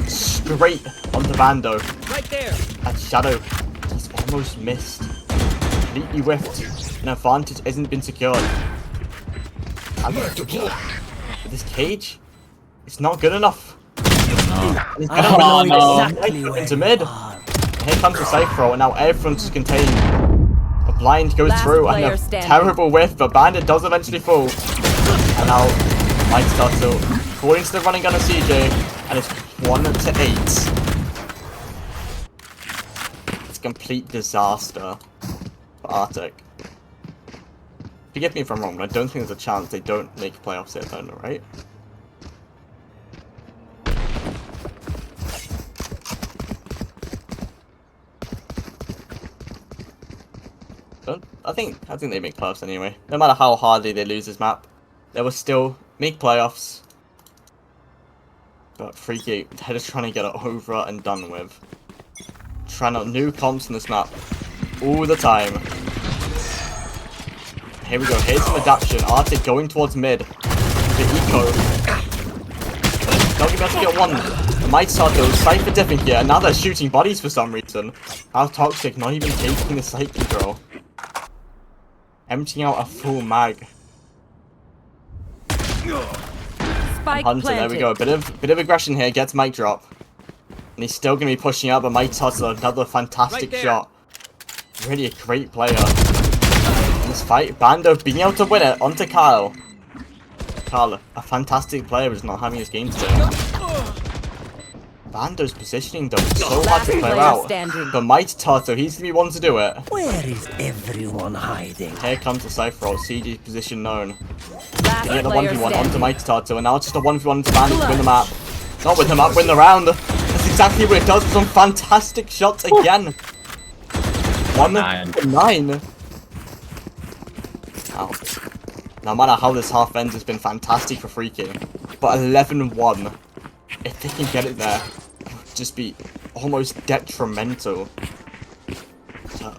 straight onto Bando.
Right there.
And Shadow, he's almost missed. Completely whiffed. An advantage isn't been secured. And with this cage, it's not good enough. And he's gonna win into mid. And here comes the safe throw, and now everyone's just contained. A blind goes
Last
through, and
player
a
standing.
terrible whiff, but Bandit does eventually fall. And now Mike starts to fall into the running gun of CJ, and it's 1-8. It's a complete disaster for Arctic. Forgive me if I'm wrong, but I don't think there's a chance they don't make playoffs here, though, right? I think they make playoffs anyway. No matter how hardly they lose this map, they will still make playoffs. But FRKY, they're just trying to get it over and done with. Trying out new comps in this map all the time. Here we go. Here's some adaptation. Arctic going towards mid. The Eco. Not going to be able to get one. The Might start though. Cypher dipping here. And now they're shooting bodies for some reason. How toxic. Not even taking the sight control. Emptying out a full mag.
Spike
Hunter,
planted.
there we go. Bit of aggression here. Gets mic drop. And he's still going to be pushing up. But Mike tosses another fantastic
Right
shot. Really a great player. In this fight, Bando being able to win it onto Kyle. Kyle, a fantastic player, is not having his game today. Bando's positioning though is so hard to
Last
clear
player
out.
standing.
But Might Toto, he's going to be one to do it.
Where is everyone hiding?
Here comes the Cypher roll. CG's position known.
Last
Get the
player
1v1 onto
standing.
Mighty Toto, and now it's just a 1v1 to Bando to win the map. Not win the map, win the round. That's exactly what it does with some fantastic shots again. 1-9. Wow. No matter how this half ends, it's been fantastic for FRKY. But 11-1, if they can get it there, it would just be almost detrimental to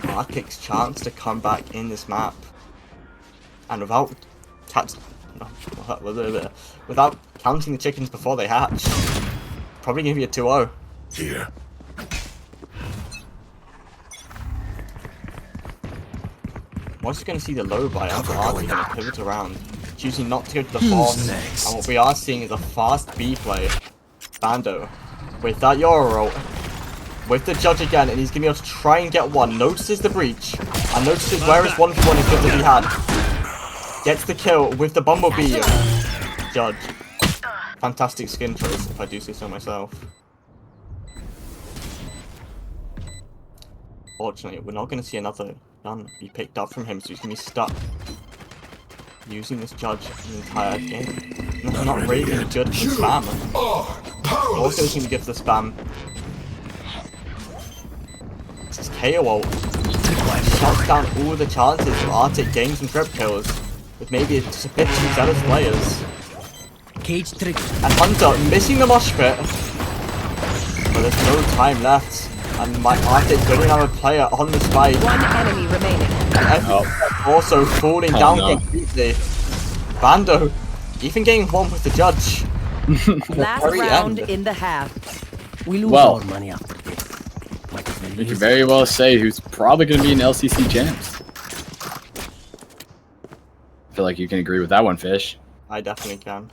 Arctic's chance to come back in this map. And without counting the chickens before they hatch, probably gonna be a 2-0.
Here.
We're also going to see the low buy after Arctic going to pivot around, choosing not to go to the force. And what we are seeing is a fast B play. Bando with that Euro with the judge again, and he's going to be able to try and get one. Notices the breach and notices where his 1v1 is going to be had. Gets the kill with the Bumblebee. Judge. Fantastic skin choice, if I do say so myself. Fortunately, we're not going to see another gun be picked up from him, so he's going to be stuck using this judge the entire game. That's not really good for spam. Also going to give the spam. This is KO ult. Shuts down all the chances of Arctic getting some trip kills, with maybe just a bit too zealous players.
Cage trick.
And Hunter missing the mosh pit, but there's no time left. And my Arctic don't even have a player on the spike.
One enemy remaining.
And also falling down completely. Bando even getting one with the judge.
Last
Very
round
end.
in the half.
We lose
Well,
our money after this. Might as well
You
use
could
it.
very well say who's probably going to be in LCC champs. I feel like you can agree with that one, Fish.
I definitely can.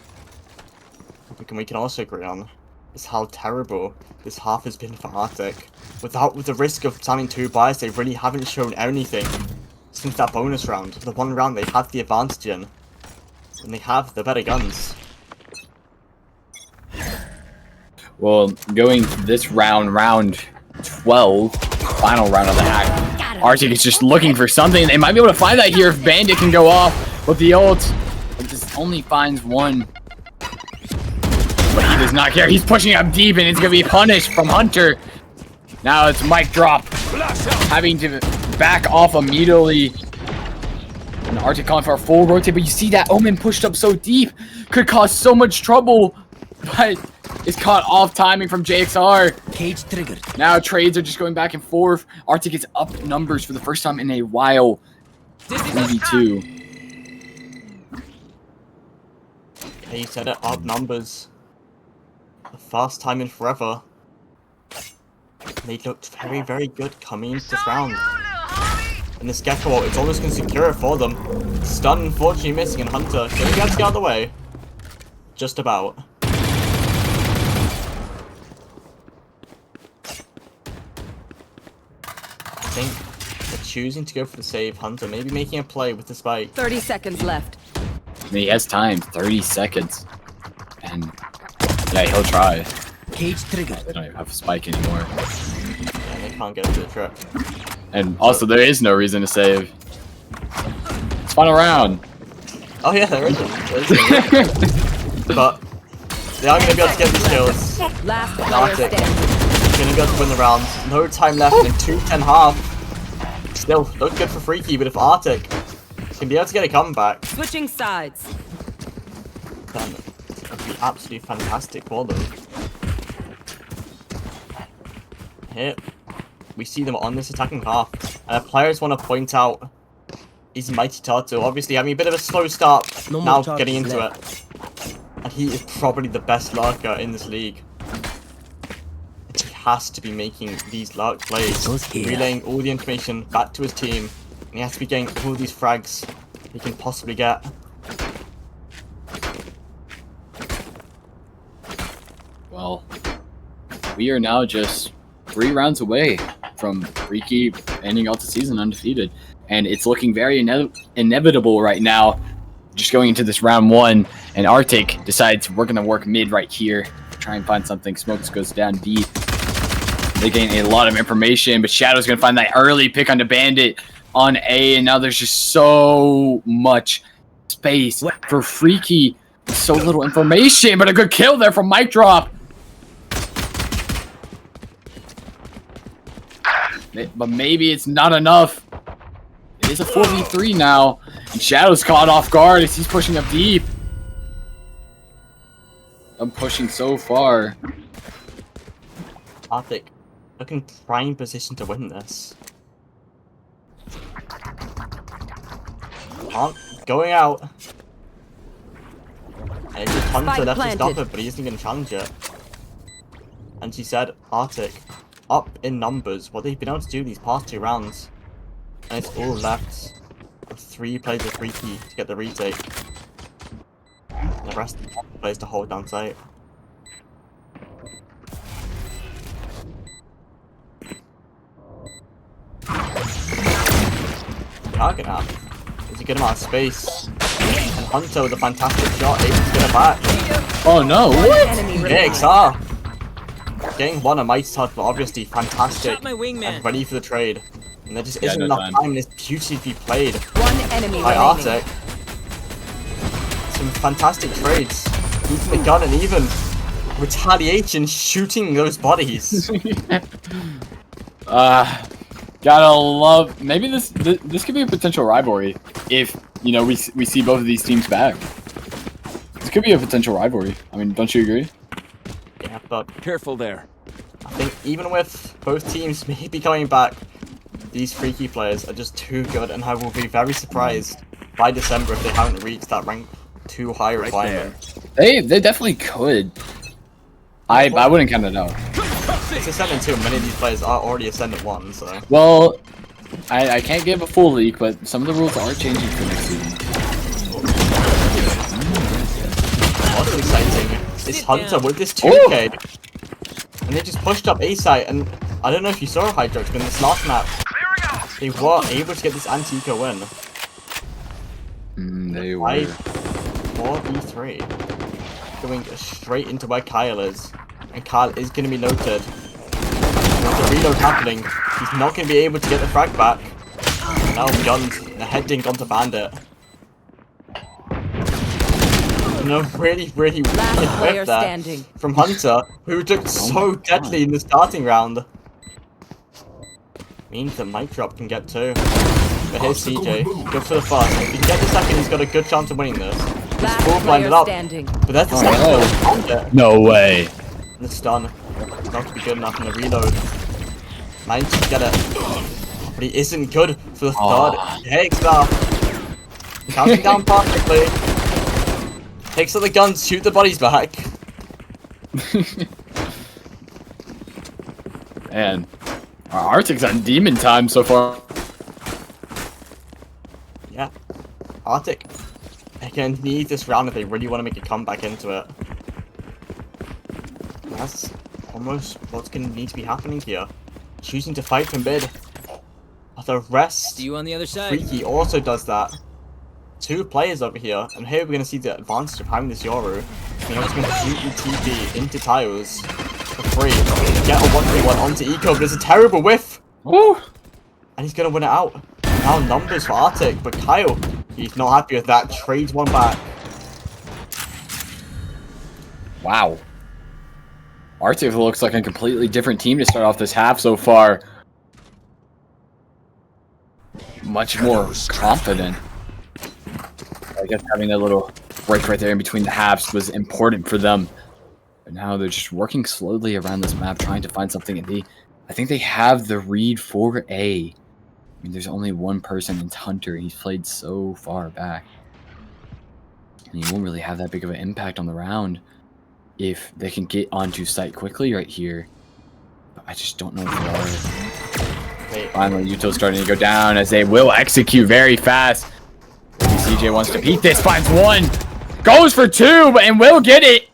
topic we can also agree on is how terrible this half has been for Arctic. With the risk of sounding too biased, they really haven't shown anything since that bonus round. The one round they had the advantage in, and they have the better guns.
Well, going this round 12, final round of the hack. Arctic is just looking for something. They might be able to find that here if Bandit can go off with the ult. But this only finds one. But he does not care. He's pushing up deep, and it's going to be punished from Hunter. Now it's mic drop. Having to back off immediately. And Arctic calling for a full rotate. But you see that Omen pushed up so deep. Could cause so much trouble. But it's caught off timing from JXR.
Cage triggered.
Now trades are just going back and forth. Arctic is up numbers for the first time in a while. 3v2.
Yeah, you said it, up numbers. The first time in forever. They looked very, very good coming into this round. And this Gecko ult, it's almost going to secure it for them. Stun, unfortunately missing, and Hunter going to get out of the way. Just about. I think they're choosing to go for the save. Hunter maybe making a play with the spike.
30 seconds left.
I mean, he has time, 30 seconds. And yeah, he'll try.
Cage triggered.
They don't even have a spike anymore.
Yeah, they can't get into the trip.
And also, there is no reason to save. It's final round.
Oh yeah, there is. But they are going to be able to get these kills.
Last player
Arctic
standing.
going to be able to win the round. No time left in 2:10.5. Still, look good for Freaky, but if Arctic can be able to get a comeback,
Switching sides.
then it would be absolutely fantastic for them. Here, we see them on this attacking half. And players want to point out is Mighty Turtle. Obviously having a bit of a slow start,
No more
now
charges
getting into
left.
it. And he is probably the best lurker in this league. He has to be making these lurk plays,
Goes here.
relaying all the information back to his team. And he has to be getting all these frags he can possibly get.
Well, we are now just 3 rounds away from Freaky ending out the season undefeated. And it's looking very inevitable right now, just going into this round 1. And Arctic decides we're going to work mid right here, try and find something. Smokes goes down deep. They gain a lot of information, but Shadow's going to find that early pick on the Bandit on A. And now there's just so much space for Freaky. So little information, but a good kill there from Mic Drop. But maybe it's not enough. It is a 4v3 now. And Shadow's caught off guard as he's pushing up deep. I'm pushing so far.
Arctic looking prime position to win this. Going out. And it's just Hunter
Spike
left to stop
planted.
it, but he isn't going to challenge it. And she said, Arctic, up in numbers, what they've been able to do these past 2 rounds. And it's all left of 3 players of Freaky to get the retake. And the rest of the players to hold down sight. Argonaut is a good amount of space. And Hunter with a fantastic shot, able to get it back.
Oh no,
One
what?
enemy
Yeah,
remaining.
XR. Getting one a Mighty Touch, but obviously fantastic.
Shot my wingman.
And ready for the trade. And there just
Yeah,
isn't
no
enough
time.
time, and it's beautifully played
One enemy
by
remaining.
Arctic. Some fantastic trades. Keeping the gun and even retaliation shooting those bodies.
Gotta love. Maybe this could be a potential rivalry if we see both of these teams back. This could be a potential rivalry. I mean, don't you agree?
Yeah, but
Careful there.
I think even with both teams maybe coming back, these Freaky players are just too good, and I will be very surprised by December if they haven't reached that rank 2 high requirement.
They definitely could. I wouldn't count it out.
It's Ascendant 2, many of these players are already Ascendant 1, so...
Well, I can't give a full leak, but some of the rules are changing for next season.
Also exciting, is
Sit
Hunter
down.
with this 2K. And they just pushed up A site, and I don't know if you saw Hydrox, but in this last map, they were able to get this anti-eco win.
They were.
4v3. Going straight into where Kyle is. And Kyle is going to be noted. There's a reload happening. He's not going to be able to get the frag back. Now Guns, the heading onto Bandit. No, really
Last player
whip there
standing.
from Hunter, who looked so deadly in the starting round. Means that Mic Drop can get 2. But here's CJ, go for the first. If he can get the second, he's got a good chance of winning this. He's
Last
full
player
blinded up.
standing.
But that's the second Bandit.
No way.
And the stun. Not going to be good enough in the reload. Managed to get it. But he isn't good for the third. Takes that. Counting down perfectly. Takes out the guns, shoot the bodies back.
Man, our Arctic's on demon time so far.
Yeah. Arctic. They're going to need this round if they really want to make a comeback into it. That's almost what's going to need to be happening here. Choosing to fight from mid. But the rest,
See you on the other side.
Freaky also does that. 2 players over here, and here we're going to see the advantage of having this Yoru. You know, it's going to shoot the TP into tiles for free. Get a 1v1 onto Eco, but it's a terrible whiff!
Woo!
And he's going to win it out. Now numbers for Arctic, but Kyle, he's not happy with that. Trades one back.
Wow. Arctic looks like a completely different team to start off this half so far. Much more confident. I guess having that little break right there in between the halves was important for them. But now they're just working slowly around this map, trying to find something. And I think they have the read for A. I mean, there's only one person, it's Hunter. He's played so far back. And he won't really have that big of an impact on the round if they can get onto site quickly right here. But I just don't know if they are. Finally, Yuto's starting to go down as they will execute very fast. Maybe CJ wants to beat this, finds 1. Goes for 2, and will get it.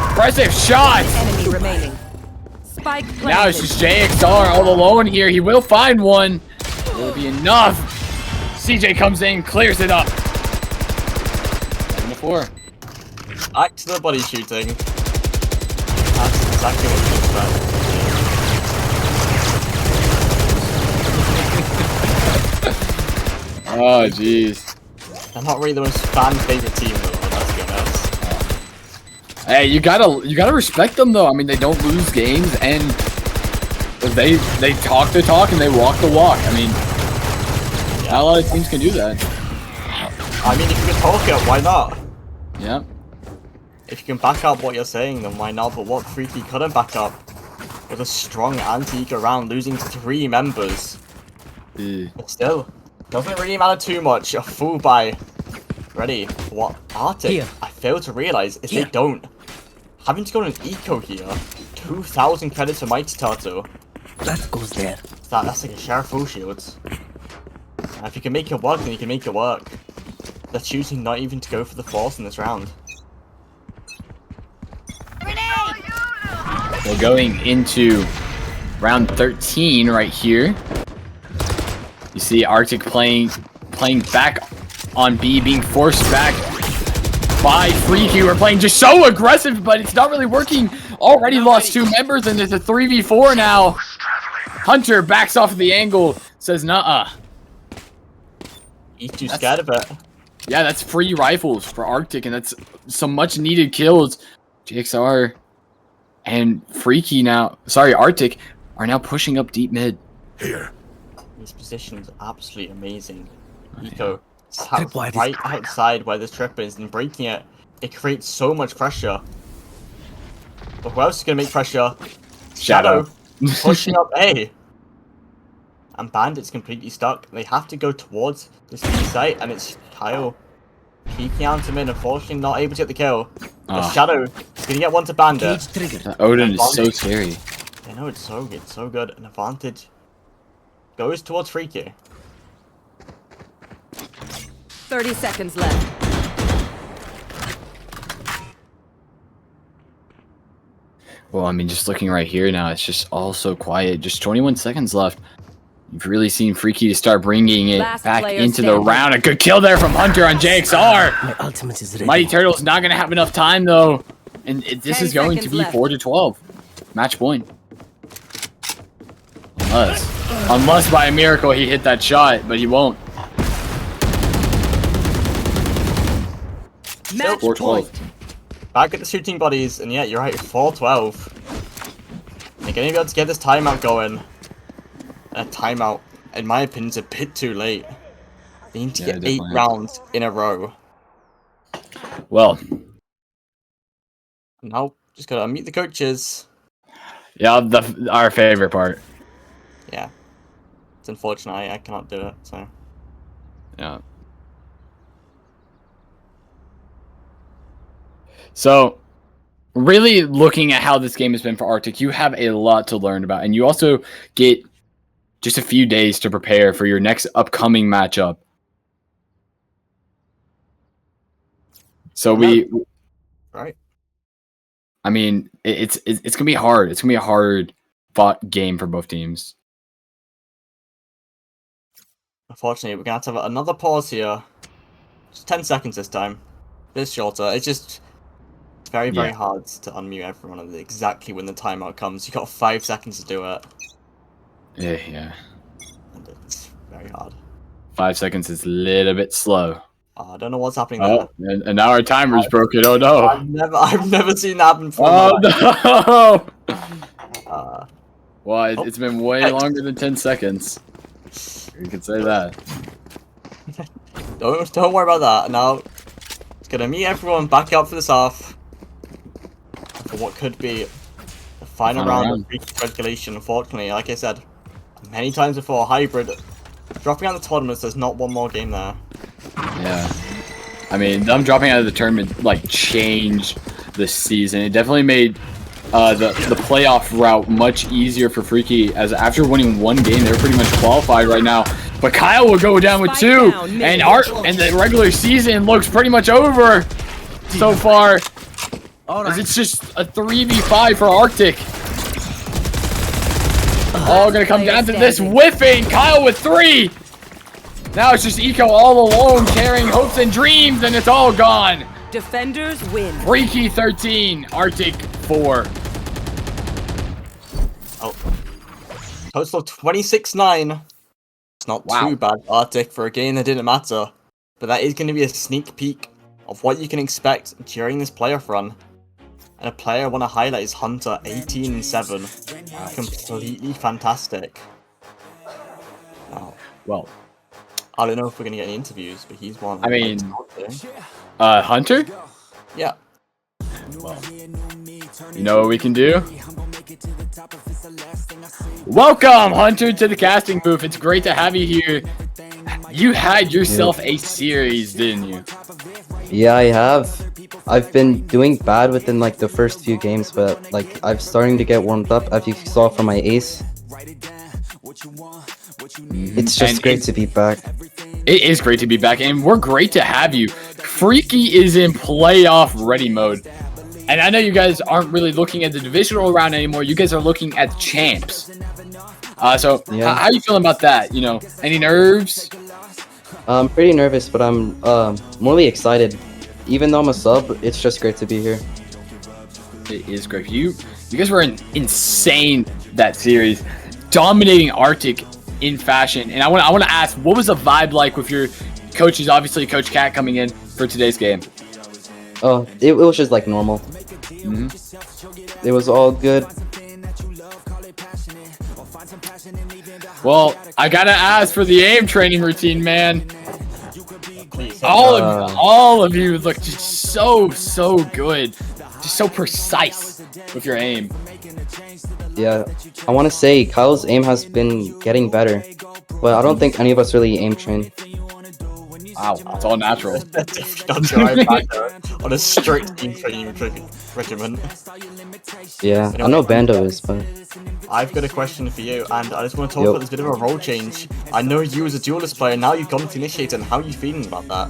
Impressive shots.
Enemy remaining. Spike planted.
Now it's just JXR all alone here. He will find 1. Will it be enough? CJ comes in, clears it up. 7-4.
Back to the body shooting. That's exactly what you expect.
Oh, jeez.
They're not really the most fan-favorite team, though, let's be honest.
Hey, you gotta respect them though. I mean, they don't lose games, and they talk the talk and they walk the walk. I mean, not a lot of teams can do that.
I mean, if you can talk it, why not?
Yeah.
If you can back up what you're saying, then why not? But what Freaky couldn't back up was a strong anti-eco round, losing 3 members. But still, doesn't really matter too much. A full buy. Ready. What Arctic,
Here.
I fail to realize, is
Here.
they don't. Having to go on an eco here, 2,000 credits for Mighty Turtle.
That goes there.
That's like a share of full shields. And if you can make it work, then you can make it work. They're choosing not even to go for the force in this round.
So going into round 13 right here. You see Arctic playing back on B, being forced back by FRKY. We're playing just so aggressive, but it's not really working. Already lost 2 members, and it's a 3v4 now. Hunter backs off of the angle, says nuh-uh.
He's too scared of it.
Yeah, that's free rifles for Arctic, and that's some much needed kills. JXR and FRKY now, sorry, Arctic, are now pushing up deep mid.
Here.
His position is absolutely amazing. Eco
Tripwire is
right outside where the trip is, and breaking it, it creates so much pressure. But who else is going to make pressure?
Shadow.
Pushing up A. And Bandit's completely stuck. They have to go towards this B site, and it's Kyle peeking out him in, unfortunately not able to get the kill. But Shadow is going to get 1 to Bandit.
Cage triggered.
That Odin is so scary.
I know, it's so good, so good. An advantage goes towards FRKY.
30 seconds left.
Well, I mean, just looking right here now, it's just all so quiet. Just 21 seconds left. You've really seen Freaky to start bringing it
Last
back
player
into the
standing.
round. A good kill there from Hunter on JXR.
My ultimate is ready.
Mighty Turtle's not going to have enough time, though. And this
10
is going to
seconds
be
left.
4-12. Match point. Unless by a miracle he hit that shot, but he won't.
Match
4-12.
point.
Back at the shooting bodies, and yeah, you're right, 4-12. They're going to be able to get this timeout going. A timeout, in my opinion, is a bit too late. They need to
Yeah,
get 8
definitely.
rounds in a row.
Well,
Now, just gotta meet the coaches.
yeah, our favorite part.
Yeah. It's unfortunate I cannot do it, so.
Yeah. So, really looking at how this game has been for Arctic, you have a lot to learn about, and you also get just a few days to prepare for your next upcoming matchup. So
Right.
I mean, it's gonna be hard. It's gonna be a hard fought game for both teams.
Unfortunately, we're gonna have to have another pause here. Just 10 seconds this time. Bit shorter. It's very, very
Yeah.
hard to unmute everyone at exactly when the timeout comes. You got 5 seconds to do it.
Yeah.
And it's very hard.
5 seconds is a little bit slow.
I don't know what's happening
Oh,
there.
and now our timer's broken. Oh no.
I've never seen that happen before.
Oh no.
Uh,
Well, it's been way longer than 10 seconds. You could say that.
don't worry about that. Now, it's gonna meet everyone back up for this half. For what could be the final round of freaky regulation. Unfortunately, like I said many times before, hybrid dropping out of the tournaments. There's not one more game there.
Yeah. I mean, them dropping out of the tournament like changed the season. It definitely made the playoff route much easier for Freaky, as after winning one game, they're pretty much qualified right now. But Kyle will go down with
Spike
2,
down, mid.
and the regular season looks pretty much over so far.
All
As
right.
it's just a 3v5 for Arctic. All gonna come down to this whiffing. Kyle with 3. Now it's just Eco all alone carrying hopes and dreams, and it's all gone.
Defenders win.
Freaky 13, Arctic 4.
Oh, total of 26-9. It's not
Wow.
too bad, Arctic, for a game that didn't matter. But that is going to be a sneak peek of what you can expect during this playoff run. And a player I want to highlight is Hunter, 18-7. Completely fantastic. Oh,
Well,
I don't know if we're going to get any interviews, but he's one.
I mean-
to.
Hunter,
Yeah.
you know what we can do? Welcome, Hunter, to the casting booth. It's great to have you here. You had yourself a series, didn't you?
Yeah, I have. I've been doing bad within like the first few games, but like I'm starting to get warmed up, as you saw from my ace. It's just
And
great to be back.
It is great to be back, and we're great to have you. Freaky is in playoff ready mode. And I know you guys aren't really looking at the divisional round anymore. You guys are looking at champs. So
Yeah.
how are you feeling about that? You know, any nerves?
I'm pretty nervous, but I'm morely excited. Even though I'm a sub, it's just great to be here.
It is great. You guys were insane that series, dominating Arctic in fashion. And I want to ask, what was the vibe like with your coaches? Obviously, Coach Cat coming in for today's game.
Oh, it was just like normal. It was all good.
Well, I gotta ask for the aim training routine, man.
Please.
All of you look just so good, just so precise with your aim.
Yeah, I want to say Kyle's aim has been getting better, but I don't think any of us really aim train.
Wow, it's all natural.
Not your eye back there on a strict team training regimen.
Yeah, I know Bando is, but
I've got a question for you, and I just want to talk
Yo.
about this bit of a role change. I know you as a duelist player, now you've gone to initiate, and how are you feeling about that?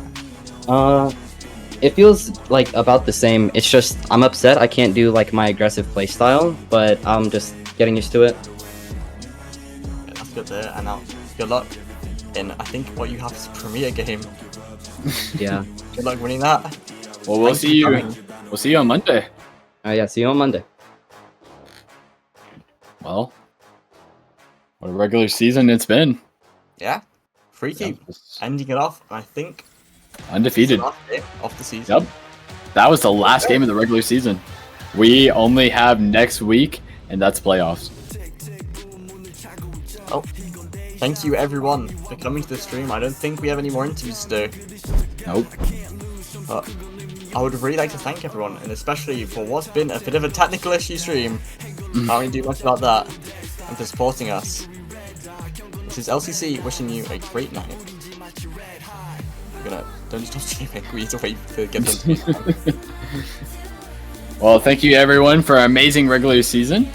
it feels like about the same. It's just I'm upset I can't do like my aggressive playstyle, but I'm just getting used to it.
Yeah, that's good there. And now, good luck in I think what you have is a Premier game.
Yeah.
Good luck winning that.
Well, we'll
Thanks
see
for
you.
coming.
We'll see you on Monday.
Yeah. See you on Monday.
Well, what a regular season it's been.
Yeah. Freaky. Ending it off, I think.
Undefeated.
Last game of the season.
Yep. That was the last game of the regular season. We only have next week, and that's playoffs.
Oh, thank you everyone for coming to the stream. I don't think we have any more interviews to do.
Nope.
But I would really like to thank everyone, and especially for what's been a bit of a technical issue stream. Can't really do much about that. And for supporting us. This is LCC wishing you a great night. Don't stop streaming. We need to wait to get them to be.
Well, thank you everyone for an amazing regular season.